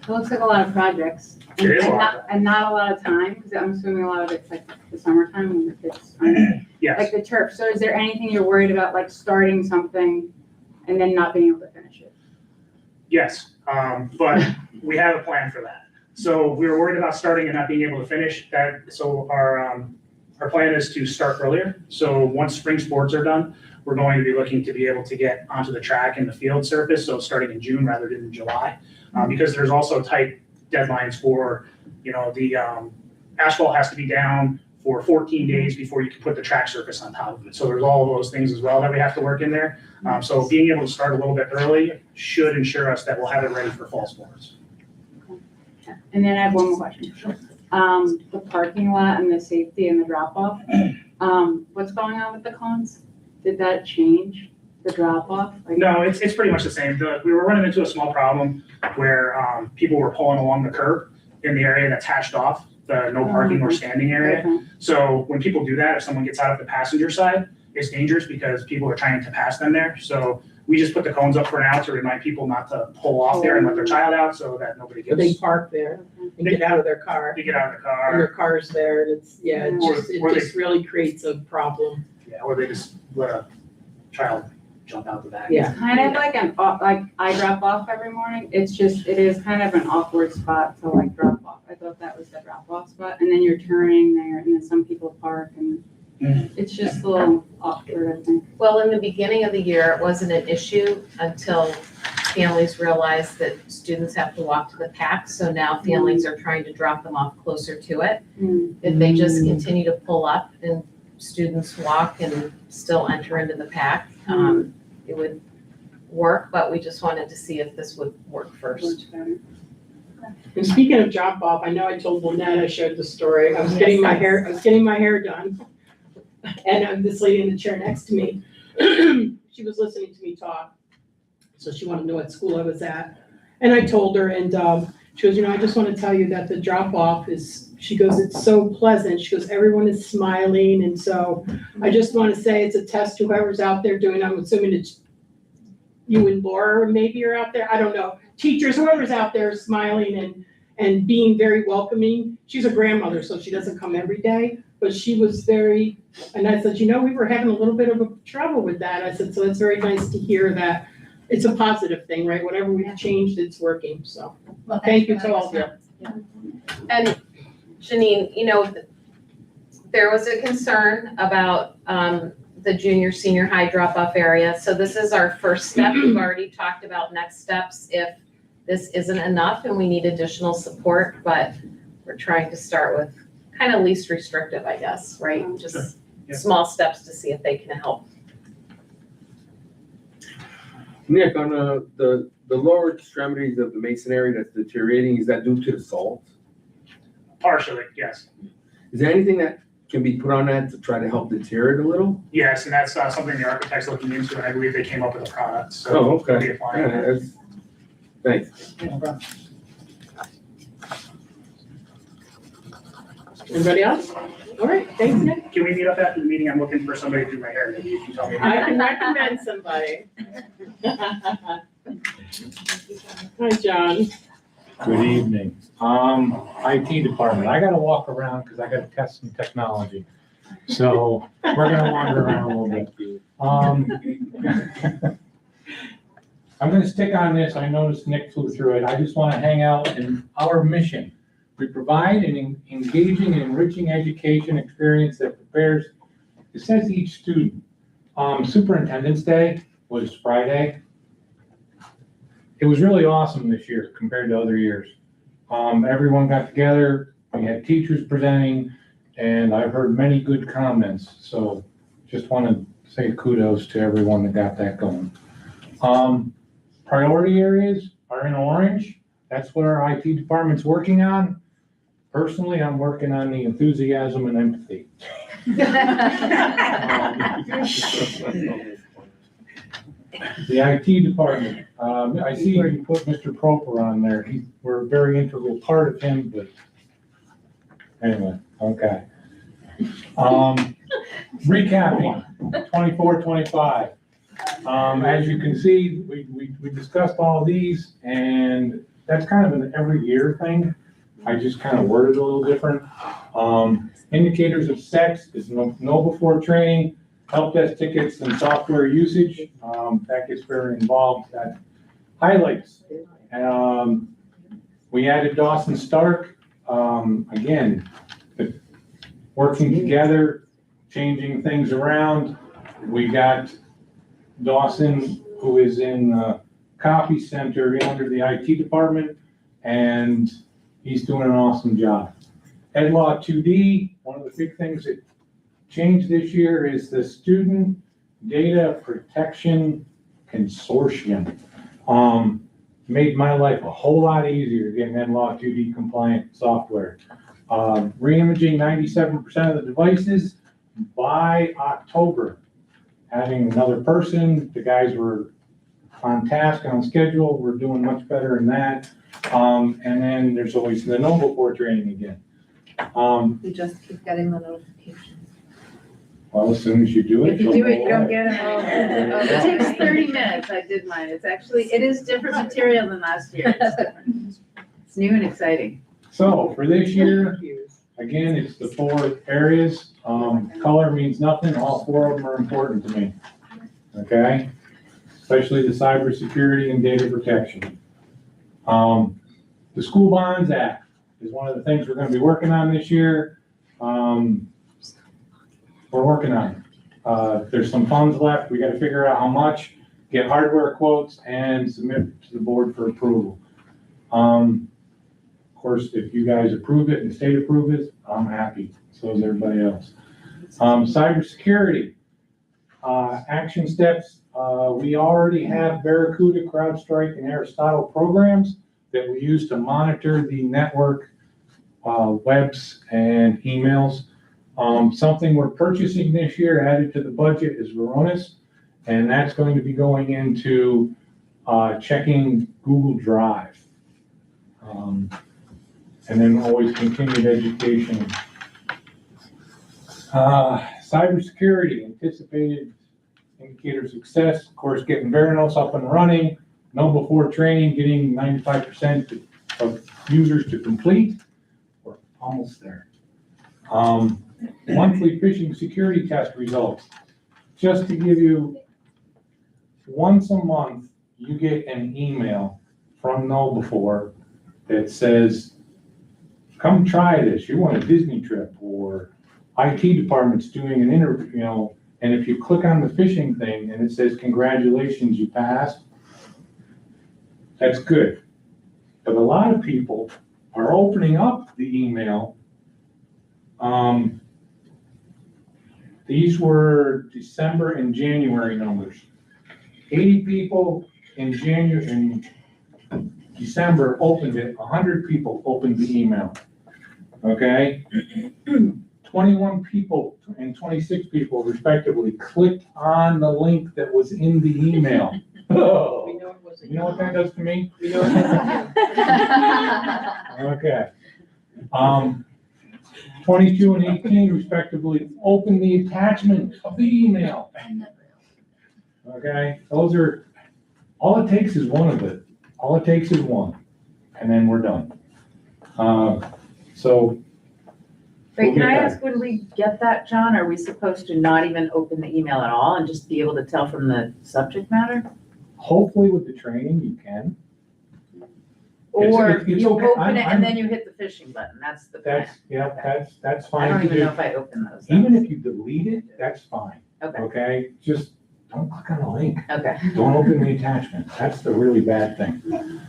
It looks like a lot of projects. It is a lot. And not a lot of time, because I'm assuming a lot of it's like the summertime when the kids aren't. Yes. Like the turf, so is there anything you're worried about, like starting something and then not being able to finish it? Yes, but we have a plan for that. So we were worried about starting and not being able to finish that. So our plan is to start earlier. So once spring sports are done, we're going to be looking to be able to get onto the track and the field surface. So starting in June rather than July, because there's also tight deadlines for, the asphalt has to be down for 14 days before you can put the track surface on top of it. So there's all of those things as well that we have to work in there. So being able to start a little bit early should ensure us that we'll have it ready for fall sports. And then I have one more question. The parking lot and the safety and the drop off, what's going on with the cones? Did that change the drop off? No, it's pretty much the same. We were running into a small problem where people were pulling along the curb in the area that's hatched off, the no parking or standing area. Okay. So when people do that, if someone gets out of the passenger side, it's dangerous because people are trying to pass them there. So we just put the cones up for now to remind people not to pull off there and let their child out so that nobody Or they gets, park there and get out of their car, to get out of the and their car. car's there, and it Or just really creates a problem. Yeah, or they just let a child jump out the back. Yeah. It's kind of like I drop off every morning. It is kind of an awkward spot to like drop off. I thought that was the drop off spot, and then you're turning there, and then some people park, and it's just a little awkward, I think. Well, in the beginning of the year, it wasn't an issue until families realized that students have to walk to the pack. So now families are trying to drop them off closer to it. If they just continue to pull up and students walk and still enter into the pack, it would work, but we just wanted to see if this would work first. And speaking of drop off, I know I told Lynette, I showed the story, I was getting my hair done. And this lady in the chair next to me, she was listening to me talk. So she wanted to know what school I was at. And I told her, and she goes, I just want to tell you that the drop off she goes, it's so pleasant. She goes, everyone is smiling. And so I just want to say it's a test to whoever's out there doing, I'm assuming it's you and Laura maybe are out there. I don't know. Teachers, whoever's out there smiling and being very welcoming. She's a grandmother, so she doesn't come every day, but she was very, and I said, we were having a little bit of a trouble with that. I said, so it's very nice to hear that it's a positive thing, right? Whatever we've changed, it's working. So thank you to all of you. And Janine, there was a concern about the junior, senior high drop-off area. So this is our first step. We've already talked about next steps if this isn't enough and we need additional support, but we're trying to start with kind of least restrictive, I guess, right? Just Yeah. small steps to see if they can help. Nick, on the lower extremities of the masonry that's deteriorating, is that due to the salt? Partially, yes. Is there anything that can be put on that to try to help deter it a little? Yes, and that's something the architect's looking into, and I believe they came up with a product, so. Oh, we'll okay. be applying Yeah, it. thanks. No problem. Anybody else? All right, thanks, Nick. Can we meet up after the meeting? I'm looking for somebody to do my hair. Maybe you can tell me. I can recommend somebody. Hi, John. Good evening. IT department, I gotta walk around because I gotta test some technology. So we're gonna wander around a little bit. I'm gonna stick on this. I noticed Nick flew through it. I just wanna hang out in our mission. We provide an engaging and enriching education experience that prepares, it says each student. Superintendent's Day was Friday. It was really awesome this year compared to other years. Everyone got together, we had teachers presenting, and I've heard many good comments, so just want to say kudos to everyone that got that going. Priority areas are in orange. That's what our IT department's working on. Personally, I'm working on the enthusiasm and empathy. The IT department, I see you put Mr. Proper on there. We're a very integral part of him, but anyway, okay. Recapping, 24-25. As you can see, we discussed all these, and that's kind of an every year thing. I just kind of worded it a little different. Indicators of sex is know before training, help desk tickets and software usage. That gets very involved. That highlights. We added Dawson Stark. Again, working together, changing things around. We got Dawson, who is in the copy center under the IT department, and he's doing an awesome job. Ed Law 2D, one of the big things that changed this year is the Student Data Protection Consortium. Made my life a whole lot easier getting Ed Law 2D compliant software. Re-imaging 97% of the devices by October. Having another person, the guys were on task and on schedule. We're doing much better in that. And then there's always the know before training again. You just keep getting the notifications. Well, as soon as you do it. If you do it, you don't you'll get it. It takes 30 minutes. I did mine. It is different material than last year. It's different. It's new and exciting. So for this year, again, it's the 4 areas. Color means nothing. All 4 of them are important to me. Okay? Especially the cybersecurity and data protection. The School Bonds Act is one of the things we're going to be working on this year. We're working on it. There's some funds left. We got to figure out how much, get hardware quotes, and submit to the board for approval. Of course, if you guys approve it and the state approves it, I'm happy. So is everybody else. Cybersecurity, action steps. We already have Barracuda, CrowdStrike, and Aristotle programs that we use to monitor the network, webs and emails. Something we're purchasing this year added to the budget is Varonis, and that's going to be going into checking Google Drive. And then always continued education. Cybersecurity, anticipated indicator of success, of course, getting Veranos up and running, know before training, getting 95% of users to complete. We're almost there. Monthly phishing security test results. Just to give you, once a month, you get an email from KnowBefore that says, come try this. You want a Disney trip, or IT department's doing an interview, and if you click on the phishing thing and it says, congratulations, you passed, that's good. But a lot of people are opening up the email These were December and January numbers. 80 people in December opened it, 100 people opened the email. Okay? 21 people and 26 people respectively clicked on the link that was in the email. We Oh, know it wasn't. you know what that does to me? We know it wasn't. Okay. 22 and 18 respectively opened the attachment of the email. Okay, those are, all it takes is one of it. All it takes is one, and then we're done. So. Wait, can I we'll get ask, when we get that, John, are we supposed to not even open the email at all and just be able to tell from the subject matter? that. Hopefully with the training, you can. Or it's you okay. open it I'm- and then you hit the phishing button, that's the plan. That's I fine don't to even know do. if I open those. Even if you delete it, that's fine, Okay, okay? Just don't click on the link. okay. Don't open the attachment. That's the really bad thing.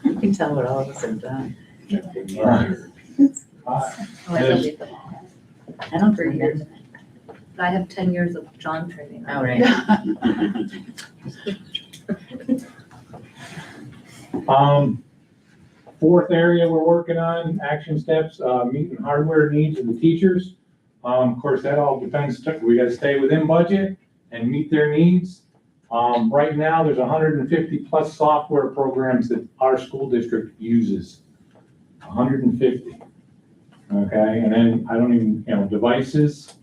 You can tell what all of us have done. Uh, Yes. I don't forget. I have 10 years of John training. All right. Fourth area we're working on, action steps, meeting hardware needs of the teachers. Of course, that all depends, we gotta stay within budget and meet their needs. Right now, there's 150 plus software programs that our school district uses. 150. Okay, and then I don't even, devices.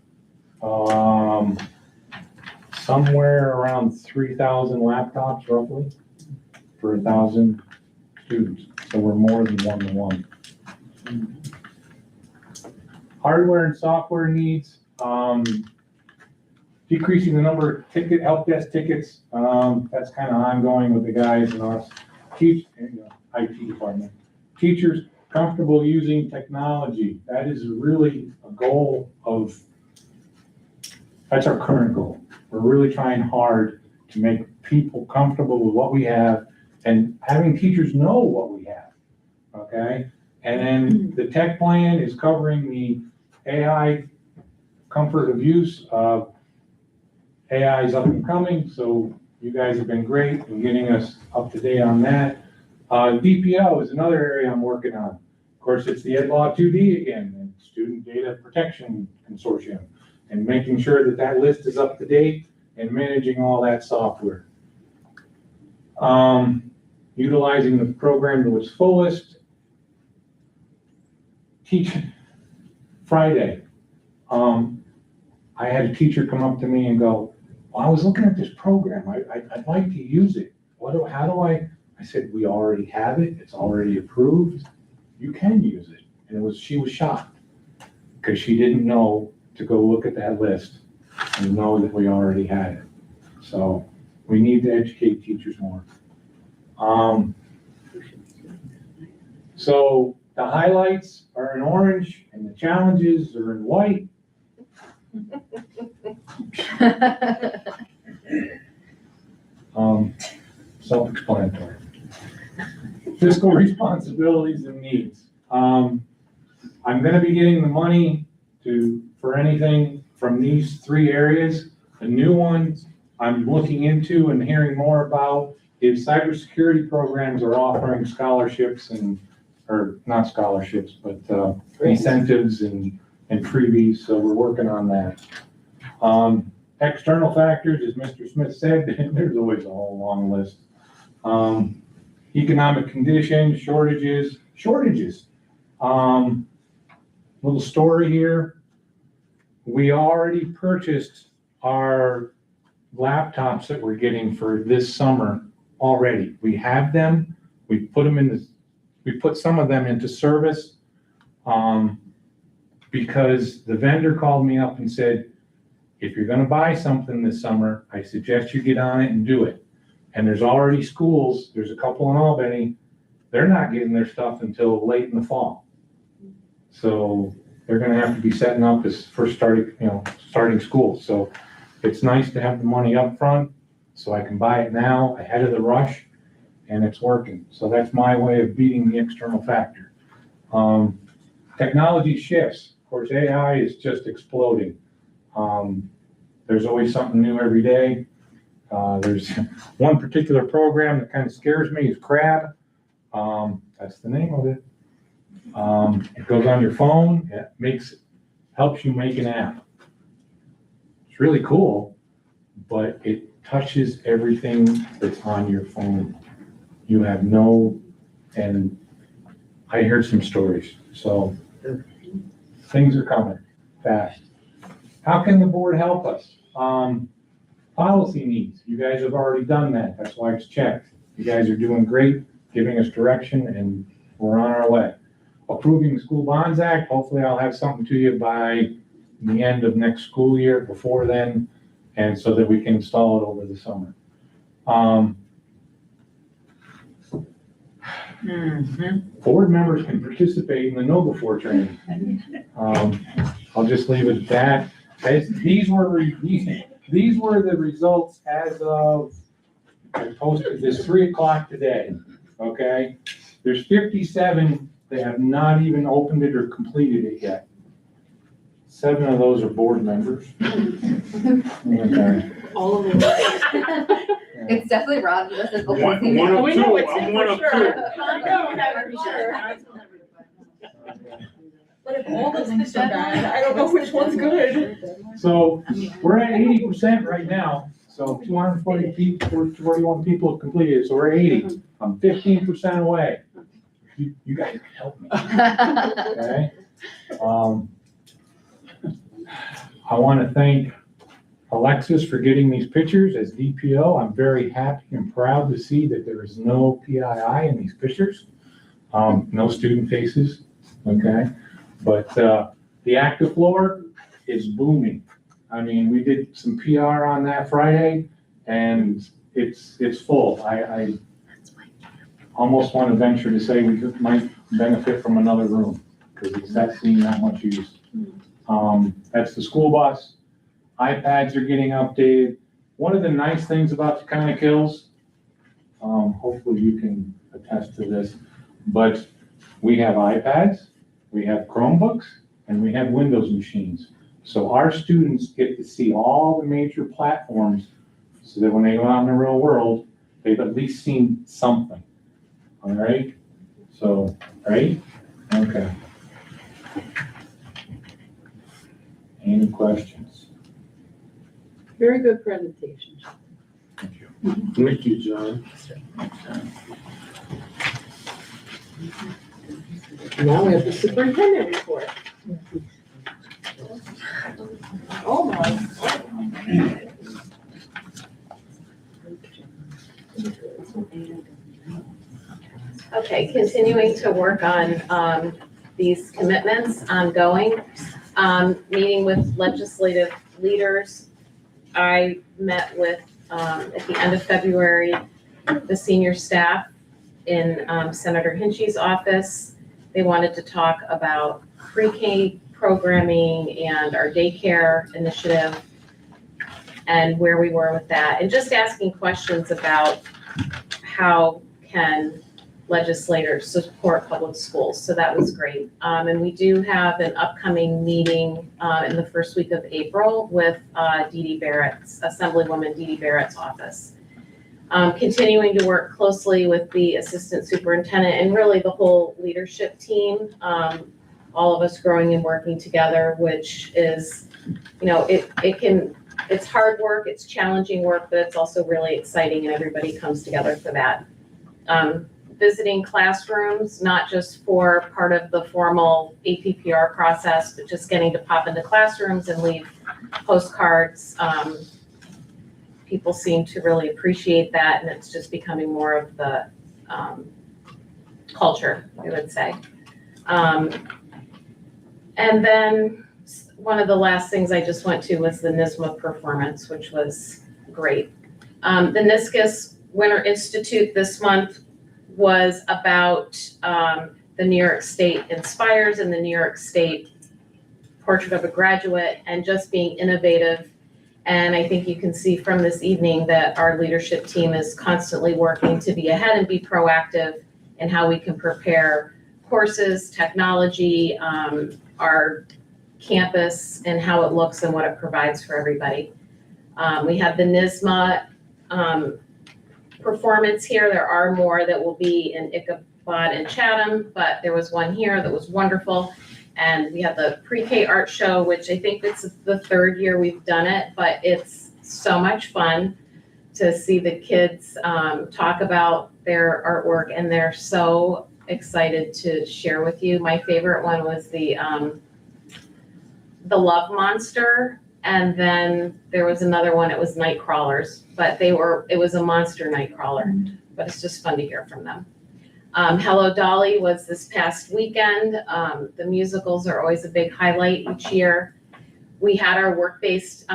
Somewhere around 3,000 laptops roughly for 1,000 students. So we're more than 1-to-1. Hardware and software needs, decreasing the number of help desk tickets. That's kind of ongoing with the guys in our IT department. Teachers comfortable using technology. That is really a goal that's our current goal. We're really trying hard to make people comfortable with what we have and having teachers know what we have, okay? And then the tech plan is covering the AI comfort of use. AI is up and coming, so you guys have been great in getting us up to date on that. DPO is another area I'm working on. Of course, it's the Ed Law 2D again, and Student Data Protection Consortium, and making sure that that list is up to date and managing all that software. Utilizing the program to its fullest. Friday, I had a teacher come up to me and go, well, I was looking at this program, I'd like to use it. How do I said, we already have it, it's already approved, you can use it. And she was shocked, because she didn't know to go look at that list and know that we already had it. So we need to educate teachers more. So the highlights are in orange and the challenges are in white. Self-explanatory. Fiscal responsibilities and needs. I'm gonna be getting the money for anything from these three areas. The new one I'm looking into and hearing more about is cybersecurity programs are offering scholarships or not scholarships, but incentives and freebies, so we're working on that. External factors, as Mr. Smith said, there's always a whole long list. Economic conditions, shortages. Little story here. We already purchased our laptops that we're getting for this summer already. We have them. We put some of them into service because the vendor called me up and said, if you're gonna buy something this summer, I suggest you get on it and do it. And there's already schools, there's a couple in Albany, they're not getting their stuff until late in the fall. So they're gonna have to be setting up for starting school. So it's nice to have the money up front so I can buy it now ahead of the rush, and it's working. So that's my way of beating the external factor. Technology shifts. Of course, AI is just exploding. There's always something new every day. There's one particular program that kind of scares me is Crab. That's the name of it. It goes on your phone, helps you make an app. It's really cool, but it touches everything that's on your phone. You have and I heard some stories, so things are coming fast. How can the board help us? Policy needs, you guys have already done that, that's why it's checked. You guys are doing great, giving us direction, and we're on our way. Approving the School Bonds Act, hopefully I'll have something to you by the end of next school year, before then, and so that we can install it over the summer. Board members can participate in the Know Before training. I'll just leave it at that. These were the results as of, I posted this 3 o'clock today, okay? There's 57 that have not even opened it or completed it yet. 7 of those are board members. Okay. All of them. It's definitely Rod, who doesn't open One his email. of We know two, it's I'm for one of sure. two. I know that for sure. But if all those things are bad, I don't know which one's good. So we're at 80% right now. So 240 people, 41 people have completed, so we're at 80. I'm 15% away. You guys can help me, okay? I want to thank Alexis for getting these pictures as DPO. I'm very happy and proud to see that there is no PII in these pictures. No student faces, okay? But the active floor is booming. I mean, we did some PR on that Friday and it's full. I almost want to venture to say we might benefit from another room because it's seeing that much use. That's the school bus. iPads are getting updated. One of the nice things about Taconic Hills, hopefully you can attest to this, but we have iPads, we have Chromebooks, and we have Windows machines. So our students get to see all the major platforms so that when they go out in the real world, they've at least seen something. All right? So, right? Okay. Any questions? Very good presentation. Thank you. Thank you, John. Now we have the superintendent report. Oh my. Okay, continuing to work on these commitments ongoing. Meeting with legislative leaders. I met with, at the end of February, the senior staff in Senator Hinchy's office. They wanted to talk about pre-K programming and our daycare initiative and where we were with that, and just asking questions about how can legislators support public schools. So that was great. And we do have an upcoming meeting in the first week of April with Assemblywoman Dee Dee Barrett's office. Continuing to work closely with the assistant superintendent and really the whole leadership team. All of us growing and working together, which is, you know, it's hard work, it's challenging work, but it's also really exciting and everybody comes together for that. Visiting classrooms, not just for part of the formal APPR process, but just getting to pop into classrooms and leave postcards. People seem to really appreciate that, and it's just becoming more of the culture, I would say. And then one of the last things I just went to was the NYSSMA performance, which was great. The NISCUS Winter Institute this month was about the New York State Inspires and the New York State Portrait of a Graduate, and just being innovative. And I think you can see from this evening that our leadership team is constantly working to be ahead and be proactive in how we can prepare courses, technology, our campus and how it looks and what it provides for everybody. We had the NISMA performance here. There are more that will be in Ichabod and Chatham, but there was one here that was wonderful. And we had the pre-K art show, which I think it's the third year we've done it, but it's so much fun to see the kids talk about their artwork, and they're so excited to share with you. My favorite one was the Love Monster, and then there was another one, it was night crawlers, but it was a monster night crawler, but it's just fun to hear from them. Hello Dolly was this past weekend. The musicals are always a big highlight each year. We had our work-based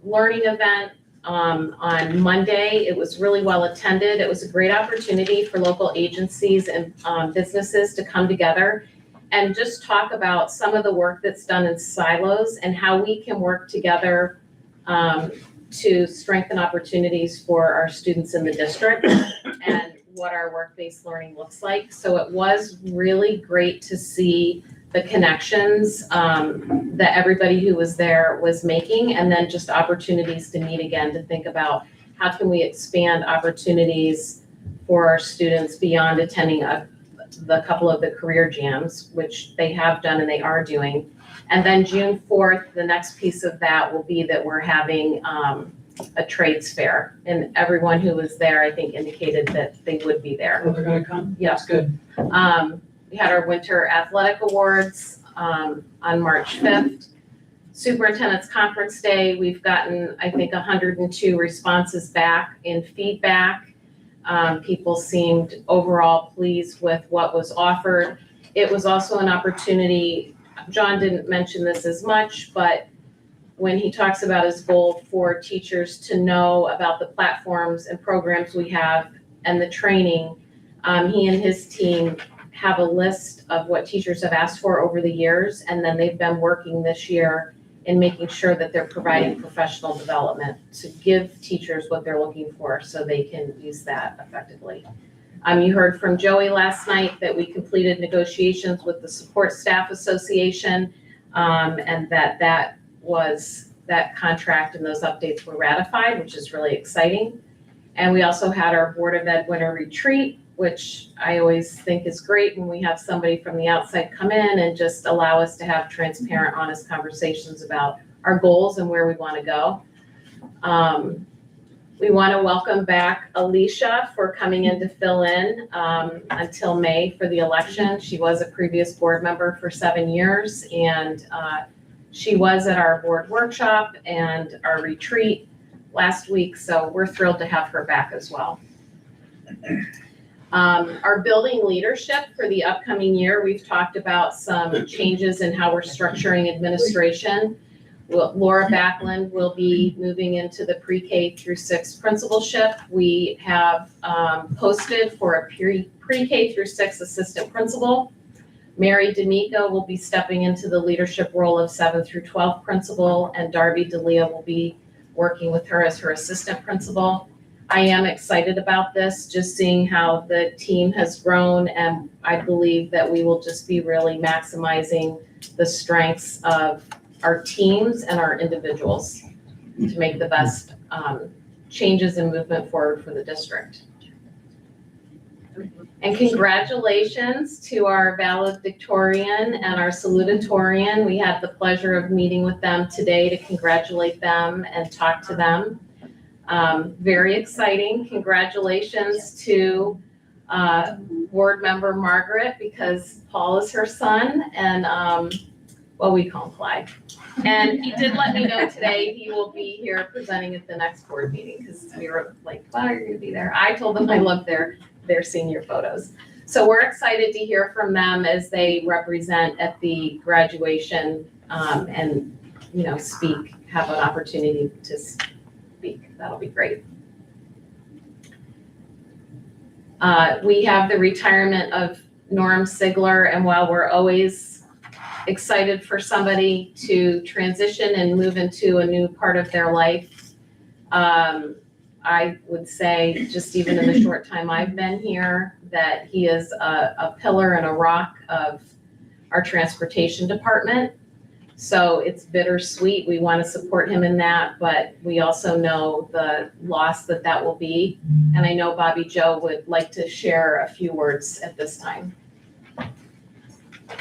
learning event on Monday. It was really well attended. It was a great opportunity for local agencies and businesses to come together and just talk about some of the work that's done in silos and how we can work together to strengthen opportunities for our students in the district and what our work-based learning looks like. So it was really great to see the connections that everybody who was there was making, and then just opportunities to meet again, to think about how can we expand opportunities for our students beyond attending the couple of the career jams, which they have done and they are doing. And then June 4th, the next piece of that will be that we're having a trades fair, and everyone who was there, I think, indicated that they would be there. Oh, they're gonna come? Yeah. That's good. We had our Winter Athletic Awards on March 5th. Superintendent's Conference Day, we've gotten, I think, 102 responses back in feedback. People seemed overall pleased with what was offered. It was also an opportunity, John didn't mention this as much, but when he talks about his goal for teachers to know about the platforms and programs we have and the training, he and his team have a list of what teachers have asked for over the years, and then they've been working this year in making sure that they're providing professional development to give teachers what they're looking for so they can use that effectively. You heard from Joey last night that we completed negotiations with the Support Staff Association, and that contract and those updates were ratified, which is really exciting. And we also had our Board of Ed Winter Retreat, which I always think is great when we have somebody from the outside come in and just allow us to have transparent, honest conversations about our goals and where we want to go. We want to welcome back Alicia for coming in to fill in until May for the election. She was a previous board member for 7 years, and she was at our board workshop and our retreat last week, so we're thrilled to have her back as well. Our building leadership for the upcoming year, we've talked about some changes in how we're structuring administration. Laura Backlund will be moving into the pre-K through 6 principalship. We have posted for a pre-K through 6 assistant principal. Mary D'Amico will be stepping into the leadership role of 7 through 12 principal, and Darby D'Elia will be working with her as her assistant principal. I am excited about this, just seeing how the team has grown, and I believe that we will just be really maximizing the strengths of our teams and our individuals to make the best changes and movement forward for the district. And congratulations to our valedictorian and our salutatorian. We had the pleasure of meeting with them today to congratulate them and talk to them. Very exciting. Congratulations to board member Margaret, because Paul is her son, and well, we call him Clyde. And he did let me know today he will be here presenting at the next board meeting, because we were like, wow, you're gonna be there. I told them I love their senior photos. So we're excited to hear from them as they represent at the graduation and, you know, have an opportunity to speak. That'll be great. We have the retirement of Norm Sigler, and while we're always excited for somebody to transition and move into a new part of their life, I would say, just even in the short time I've been here, that he is a pillar and a rock of our transportation department. So it's bittersweet. We want to support him in that, but we also know the loss that will be. And I know Bobby Joe would like to share a few words at this time.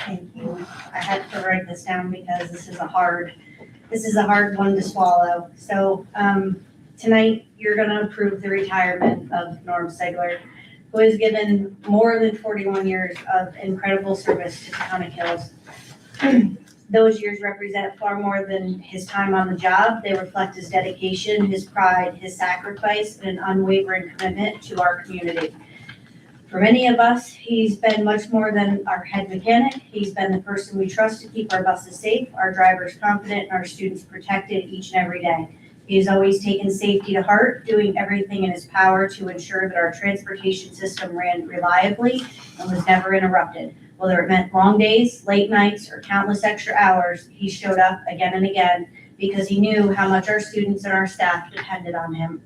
Thank you. I had to write this down because this is a hard one to swallow. So, tonight, you're gonna approve the retirement of Norm Segler, who has given more than 41 years of incredible service to Town of Hills. Those years represent far more than his time on the job. They reflect his dedication, his pride, his sacrifice, and an unwavering commitment to our community. For many of us, he's been much more than our head mechanic. He's been the person we trust to keep our buses safe, our drivers confident, and our students protected each and every day. He's always taken safety to heart, doing everything in his power to ensure that our transportation system ran reliably and was never interrupted. Whether it meant long days, late nights, or countless extra hours, he showed up again and again because he knew how much our students and our staff depended on him.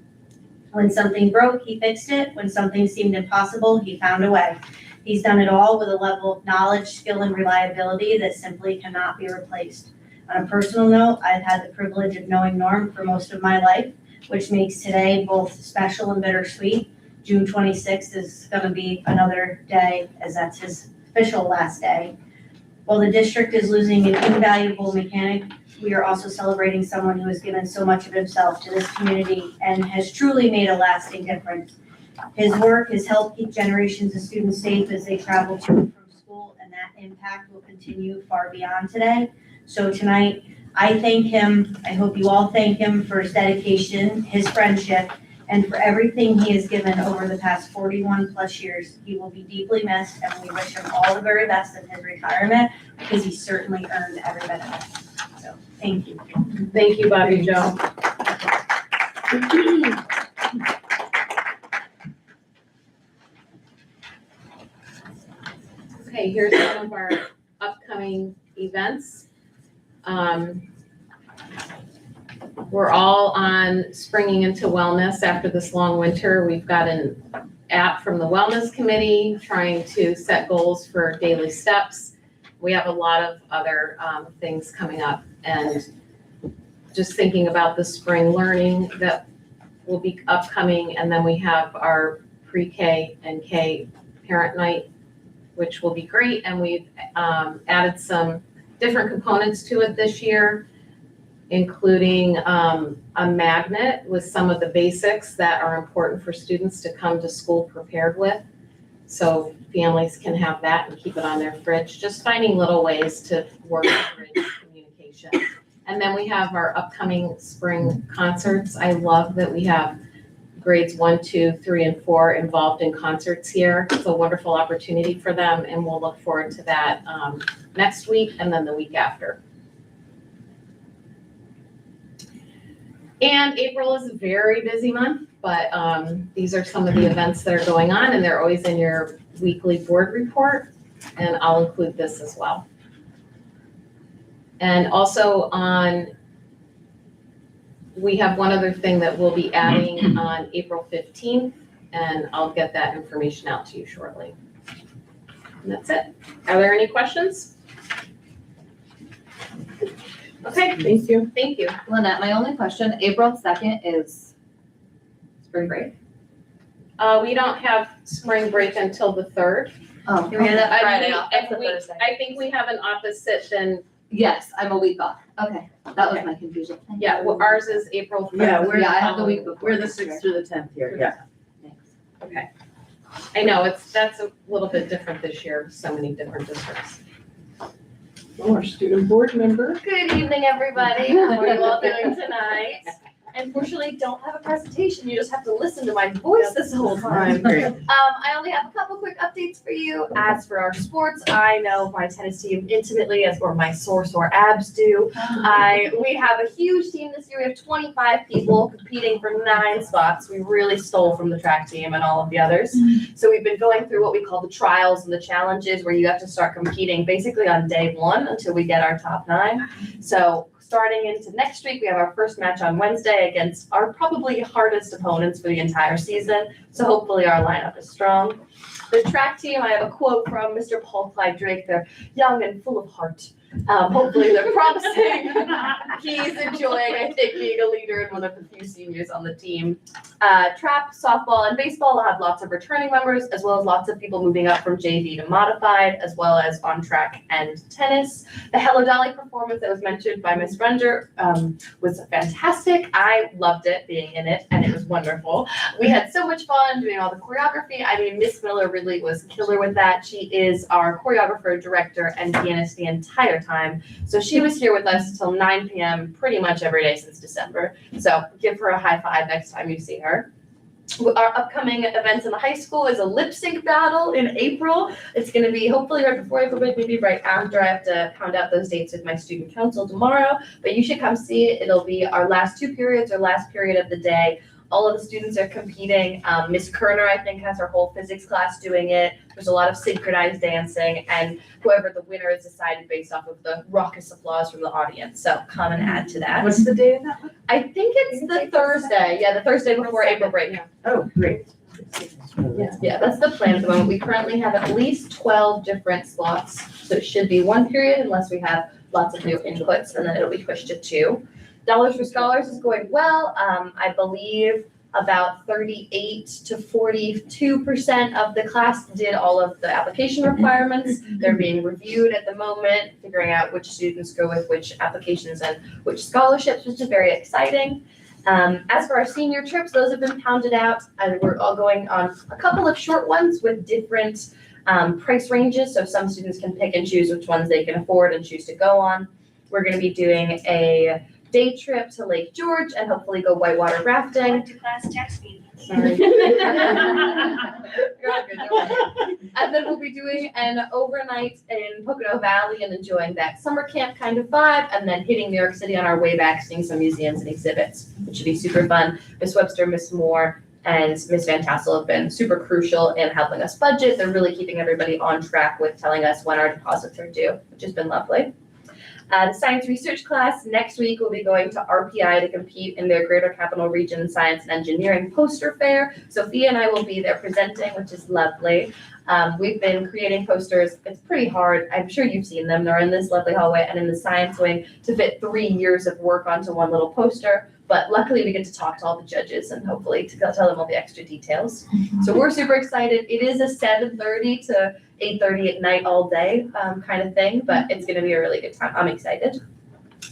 When something broke, he fixed it. When something seemed impossible, he found a way. He's done it all with a level of knowledge, skill, and reliability that simply cannot be replaced. On a personal note, I've had the privilege of knowing Norm for most of my life, which makes today both special and bittersweet. June 26th is going to be another day, as that's his official last day. While the district is losing an invaluable mechanic, we are also celebrating someone who has given so much of himself to this community and has truly made a lasting difference. His work has helped keep generations of students safe as they travel to and from school, and that impact will continue far beyond today. So tonight, I thank him. I hope you all thank him for his dedication, his friendship, and for everything he has given over the past 41 plus years. He will be deeply missed, and we wish him all the very best in his retirement because he certainly earned every bit of it. So, thank you. Thank you, Bobby Joe. Okay, here's one of our upcoming events. We're all on springing into wellness after this long winter. We've got an app from the Wellness Committee trying to set goals for daily steps. We have a lot of other things coming up, and just thinking about the spring learning that will be upcoming. And then we have our pre-K and K parent night, which will be great. And we've added some different components to it this year, including a magnet with some of the basics that are important for students to come to school prepared with. So families can have that and keep it on their fridge, just finding little ways to work with communication. And then we have our upcoming spring concerts. I love that we have grades 1, 2, 3, and 4 involved in concerts here. It's a wonderful opportunity for them, and we'll look forward to that next week and then the week after. And April is a very busy month, but these are some of the events that are going on, and they're always in your weekly board report, and I'll include this as well. And also we have one other thing that we'll be adding on April 15th, and I'll get that information out to you shortly. And that's it. Are there any questions? Okay, Thank you. thank you. Lynette, my only question, April 2nd is spring break? We don't have spring break until the 3rd. Oh, we had that Friday I off, think that's a we- Thursday. I think we have an opposite than, Yes, I'm a week off. Okay, that was Okay. my confusion. yeah, well, ours is April 3rd. Yeah, we're, Yeah, I have the week before. we're the 6th through the 10th here, yeah. Thanks. Okay. I know, that's a little bit different this year, so many different districts. Our student board member. Good evening, everybody. How are you all doing tonight? Unfortunately, don't have a presentation. You just have to listen to my voice this whole time. Great. I only have a couple quick updates for you. As for our sports, I know my tennis team intimately, as for my sore abs do. We have a huge team this year. We have 25 people competing for 9 spots. We really stole from the track team and all of the others. So we've been going through what we call the trials and the challenges, where you have to start competing basically on day 1 until we get our top 9. So starting into next week, we have our first match on Wednesday against our probably hardest opponents for the entire season. So hopefully our lineup is strong. The track team, I have a quote from Mr. Paul Clyde Drake. They're young and full of heart. Hopefully they're promising. He's enjoying, I think, being a leader and one of the few seniors on the team. Track, softball, and baseball will have lots of returning members, as well as lots of people moving up from JV to modified, as well as on track and tennis. The Hello Dolly performance that was mentioned by Ms. Runger was fantastic. I loved it, being in it, and it was wonderful. We had so much fun doing all the choreography. I mean, Miss Miller really was killer with that. She is our choreographer, director, and pianist the entire time. So she was here with us till 9 p.m. pretty much every day since December. So give her a high five next time you see her. Our upcoming events in the high school is a lip sync battle in April. It's going to be hopefully right before April break, maybe right after. I have to pound out those dates with my student council tomorrow, but you should come see it. It'll be our last 2 periods, our last period of the day. All of the students are competing. Miss Kerner, I think, has her whole physics class doing it. There's a lot of synchronized dancing, and whoever the winner is decided based off of the raucous applause from the audience. So come and add to that. What's the date of that one? I think it's the Thursday. Yeah, the Thursday before April break. Oh, great. Yeah, that's the plan at the moment. We currently have at least 12 different slots. So it should be 1 period unless we have lots of new inputs, and then it'll be pushed to 2. Dollars for Scholars is going well. I believe about 38 to 42% of the class did all of the application requirements. They're being reviewed at the moment, figuring out which students go with which applications and which scholarships, which is very exciting. As for our senior trips, those have been pounded out. We're all going on a couple of short ones with different price ranges, so some students can pick and choose which ones they can afford and choose to go on. We're going to be doing a day trip to Lake George and hopefully go whitewater rafting. Went to class, text me. Sorry. You're all good, don't worry. And then we'll be doing an overnight in Pocono Valley and enjoying that summer camp kind of vibe, and then hitting New York City on our way back, seeing some museums and exhibits, which should be super fun. Miss Webster, Miss Moore, and Miss Van Tassel have been super crucial in helping us budget. They're really keeping everybody on track with telling us when our deposits are due, which has been lovely. The science research class next week will be going to RPI to compete in their Greater Capital Region Science and Engineering poster fair. Sophia and I will be there presenting, which is lovely. We've been creating posters. It's pretty hard. I'm sure you've seen them. They're in this lovely hallway and in the science wing to fit 3 years of work onto one little poster. But luckily we get to talk to all the judges and hopefully to tell them all the extra details. So we're super excited. It is a 7:30 to 8:30 at night all day kind of thing, but it's gonna be a really good time. I'm excited.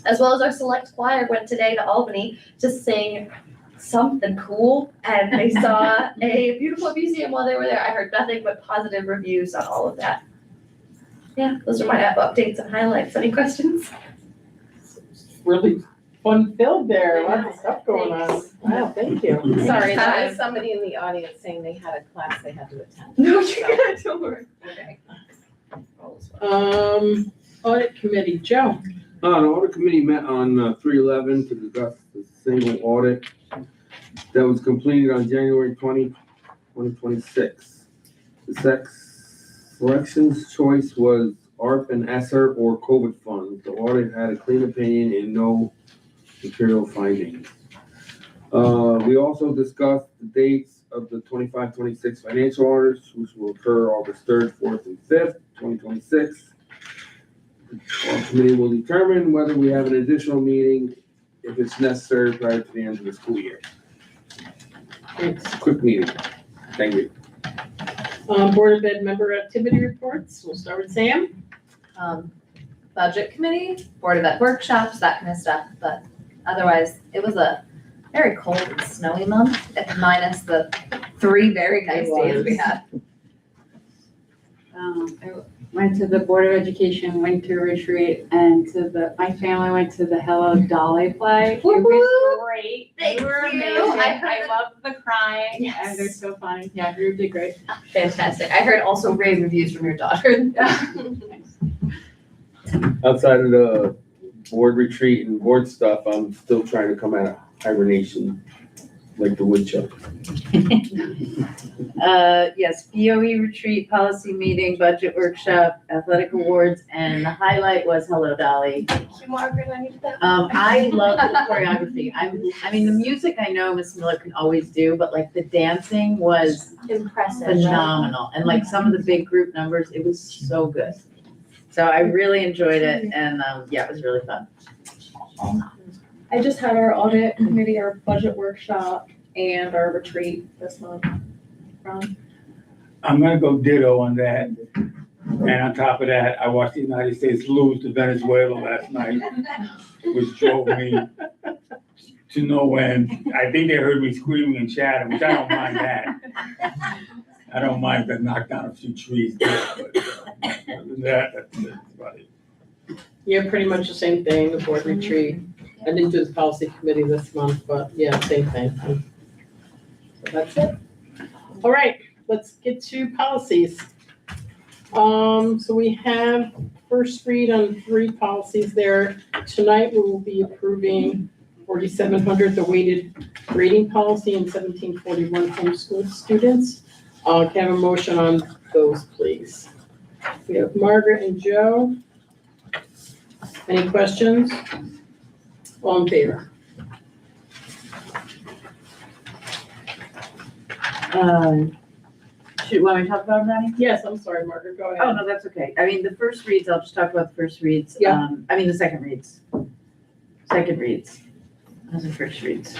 As well as our select choir went today to Albany to sing something cool, and they saw a beautiful museum while they were there. I heard nothing but positive reviews on all of that. Yeah, those are my updates and highlights. Any questions? Really fun filled there, lots of stuff going on. Wow, thank you. Sorry, that Time. was somebody in the audience saying they had a class they had to attend. No, you're good, don't worry. Okay. Audit committee, Joe. The audit committee met on 3/11 to discuss the single audit that was completed on January 2026. The selections choice was ARP and ESSER or COVID funds. The audit had a clean opinion and no material findings. We also discussed the dates of the 25-26 financial audits, which will occur August 3rd, 4th, and 5th, 2026. Our committee will determine whether we have an additional meeting if it's necessary prior to the end of the school year. Thanks. Quick meeting. Thank you. Board of Ed member activity reports. We'll start with Sam. Budget committee, Board of Ed workshops, that kind of stuff, but otherwise, it was a very cold and snowy month, minus the 3 very nice days we had. I went to the Board of Education winter retreat, and my family went to the Hello Dolly play. It was great. Thank They were you. amazing. I heard I loved the crying, Yes. and they're so funny. Yeah, you did great. Fantastic. I heard also rave reviews from your daughter. Outside of the board retreat and board stuff, I'm still trying to come out of hibernation like the woodchuck. Yes, BOE retreat, policy meeting, budget workshop, athletic awards, and the highlight was Hello Dolly. Thank you, Margaret, I needed that. I love the choreography. I mean, the music I know Miss Miller can always do, but like the dancing was Impressive. phenomenal. And like some of the big group numbers, it was so good. So I really enjoyed it and, yeah, it was really fun. I just had our audit committee, our budget workshop, and our retreat this month. I'm gonna go ditto on that. And on top of that, I watched the United States lose to Venezuela last night, which drove me to no end. I think they heard me screaming and chatting, which I don't mind that. I don't mind to knock down a few trees, but other than that, that's about it. Yeah, pretty much the same thing, the board retreat. I didn't do the policy committee this month, but yeah, same thing. So that's it. All right, let's get to policies. So we have first read on 3 policies there. Tonight, we will be approving 4700, the weighted grading policy, and 1741 homeschool students. Can I have a motion on those, please? We have Margaret and Joe. Any questions? All in favor? Should, want me to talk about them, Danny? Yes, I'm sorry, Margaret, go Oh, ahead. no, that's okay. I mean, the first reads, I'll just talk about the first reads. Yeah. I mean, the second reads. Second reads. Those are first reads.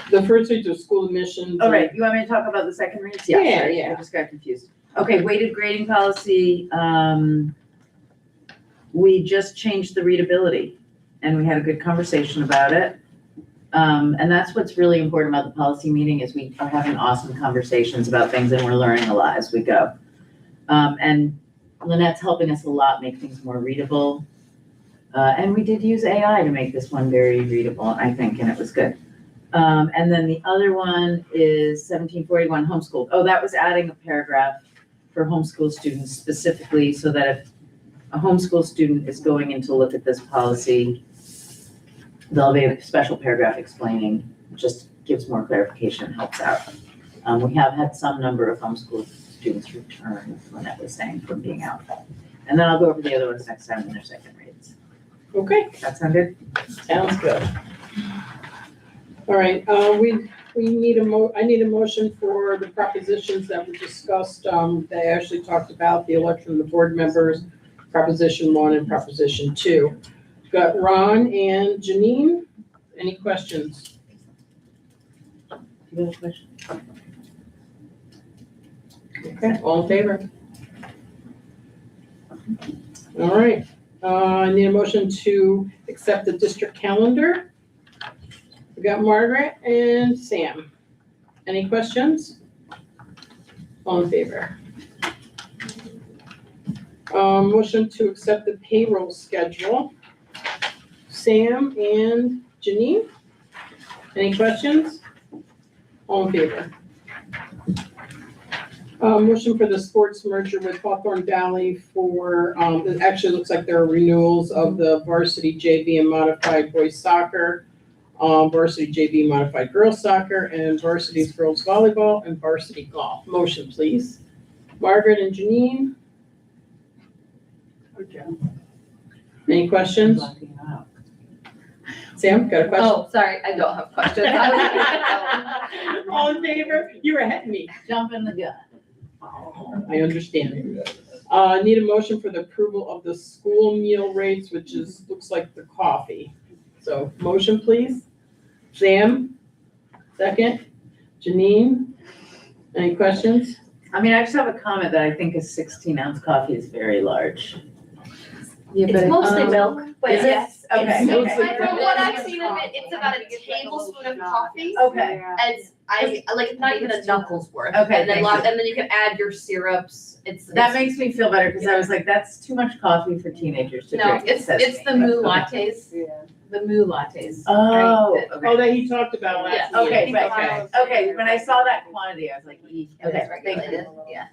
The first read is school admissions. All right, you want me to talk about the second reads? Yeah, sorry, yeah. I just got confused. Okay, weighted grading policy, we just changed the readability and we had a good conversation about it. And that's what's really important about the policy meeting is we are having awesome conversations about things and we're learning a lot as we go. And Lynette's helping us a lot make things more readable. And we did use AI to make this one very readable, I think, and it was good. And then the other one is 1741 homeschool. Oh, that was adding a paragraph for homeschool students specifically so that if a homeschool student is going in to look at this policy, there'll be a special paragraph explaining, just gives more clarification, helps out. We have had some number of homeschool students return, Lynette was saying, from being out. And then I'll go over the other ones next time in their second reads. Okay, That sound good? sounds good. All right, we need I need a motion for the propositions that were discussed, they actually talked about the election of the board members, Proposition 1 and Proposition 2. We've got Ron and Janine, any questions? Do you have a question? Okay, all in favor? All right, I need a motion to accept the district calendar. We got Margaret and Sam. Any questions? All in favor? Motion to accept the payroll schedule. Sam and Janine? Any questions? All in favor? Motion for the sports merger with Hawthorne Valley for, it actually looks like there are renewals of the varsity JV and modified boys soccer, varsity JV modified girls soccer, and varsity girls volleyball and varsity golf. Motion, please. Margaret and Janine? Any questions? Sam, got a question? Oh, sorry, I don't have questions. All in favor? You were ahead of me. Jumping the gun. I understand. Need a motion for the approval of the school meal rates, which is, looks like the coffee. So motion, please. Sam, second. Janine, any questions? I mean, I just have a comment that I think a 16-ounce coffee is very large. Yeah, It's mostly milk, but Is it? yes. Okay, It's- okay. From what I've seen of it, it's about a tablespoon of coffee. Okay. And like not even a knuckles worth. Okay, And then thank you. and then you can add your syrups. That makes me feel better because I was like, that's too much coffee for teenagers to No, drink. it it's says it's to the me, moo but okay. lattes. the moo lattes. Oh, right? okay. Oh, that he talked about last Yeah, meeting. okay, right. Okay. Okay, when I saw that quantity, I was like, eek. It is Okay, thank you. regulated, yeah.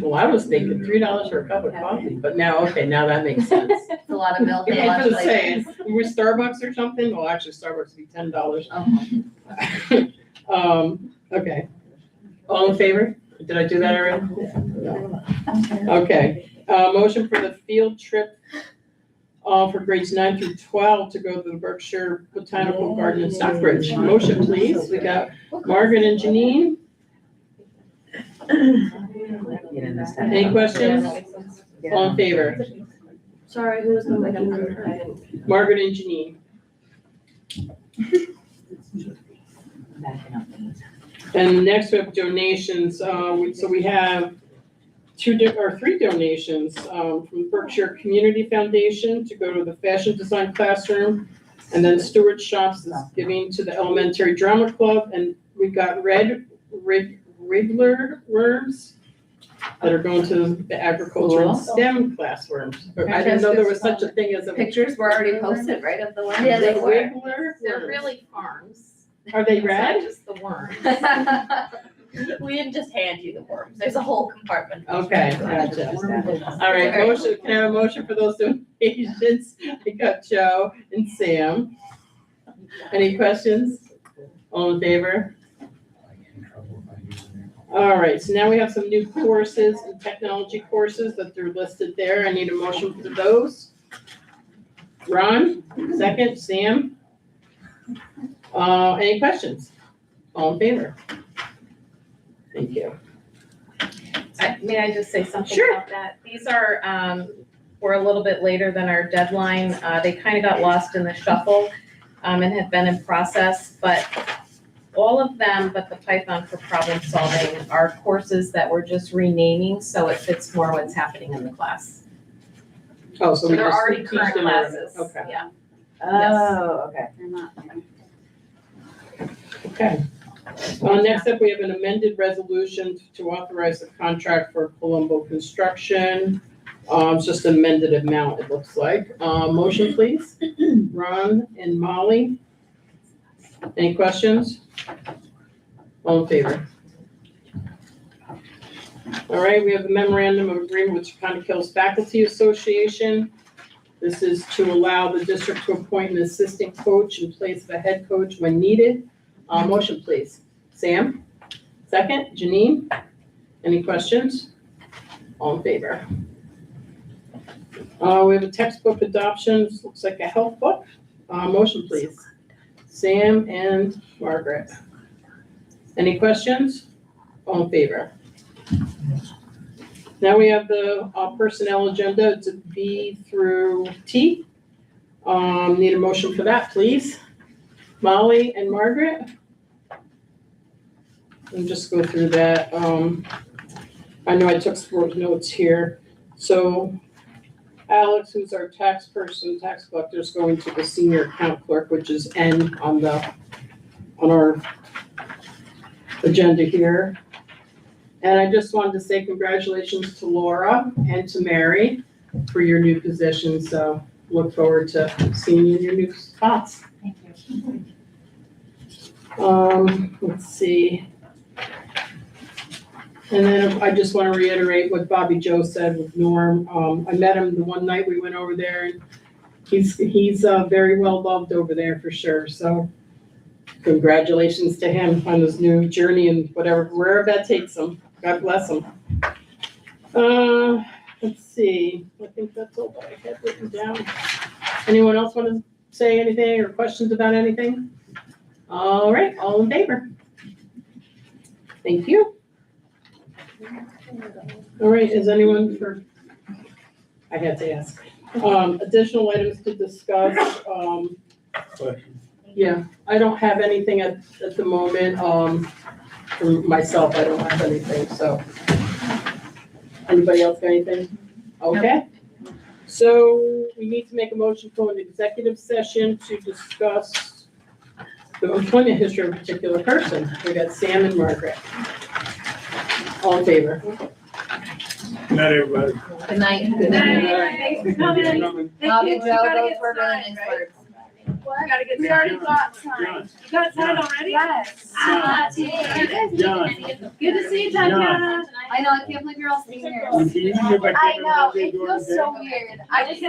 Well, I was thinking $3 for a cup of coffee, but now, okay, now that makes sense. It's a lot of milk and a lot I'm of just flavor. saying, we're Starbucks or something, well, actually Starbucks would be $10. Okay. All in favor? Did I do that already? No. Okay, motion for the field trip, for grades 9 through 12 to go to the Berkshire Botanical Garden in Stockbridge. Motion, please. We got Margaret and Janine. Get in this time. Any questions? All in favor? Sorry, who was the second? Margaret and Janine. Backing up. And next we have donations, so we have three donations, from Berkshire Community Foundation to go to the fashion design classroom. And then Stewart Shops is giving to the Elementary Drama Club, and we've got Wriggler worms that are going to the agriculture and STEM classrooms. I didn't know there was such a thing as a. Pictures were already posted, right, of the ones? Yeah, they The were. Wriggler They're worms. really farms. Are they It's not red? just the worm. We didn't just hand you the forms, there's a whole compartment. Okay, gotcha. All right, motion, can I have a motion for those donations? I got Joe and Sam. Any questions? All in favor? All right, so now we have some new courses and technology courses that they're listed there. I need a motion for those. Ron, second, Sam? Any questions? All in favor? Thank you. May I just say something Sure. about that? These are, we're a little bit later than our deadline. They kind of got lost in the shuffle, and have been in process, but all of them, but the Python for problem solving are courses that we're just renaming, so it fits more what's happening in the class. Oh, so So we they're just already teach current them already. classes, Okay. yeah. Oh, okay. They're not. Okay. Next up, we have an amended resolution to authorize the contract for Colombo Construction. It's just amended amount, it looks like. Motion, please. Ron and Molly. Any questions? All in favor? All right, we have a memorandum of agreement with Chicana Hills Faculty Association. This is to allow the district to appoint an assistant coach in place of a head coach when needed. Motion, please. Sam? Second, Janine? Any questions? All in favor? We have a textbook adoption, this looks like a health book. Motion, please. Sam and Margaret. Any questions? All in favor? Now we have the personnel agenda, it's B through T. Need a motion for that, please. Molly and Margaret? Let me just go through that. I know I took some notes here. So Alex, who's our tax person, tax collector, is going to the senior account clerk, which is N on our agenda here. And I just wanted to say congratulations to Laura and to Mary for your new position. So look forward to seeing you in your new spots. Thank you. Let's see. And then I just want to reiterate what Bobby Joe said with Norm. I met him the one night we went over there, and he's very well loved over there for sure. So congratulations to him on his new journey and wherever that takes him. God bless him. Let's see. I think that's all that I had written down. Anyone else want to say anything or questions about anything? All right, all in favor? Thank you. All right, is anyone I had to ask. Additional items to discuss, Question. yeah, I don't have anything at the moment, for myself, I don't have anything, so. Anybody else got anything? Okay. So we need to make a motion for an executive session to discuss the employment history of a particular person. We got Sam and Margaret. All in favor? Not everybody. Good night. Thanks for coming. Bobby Joe, go for the next words. Gotta get We already got signed. You got signed already? Yes. John. Good to see you, Tatiana. I know, I can't believe you're all seniors. Can you give a- I know, it feels so weird. I just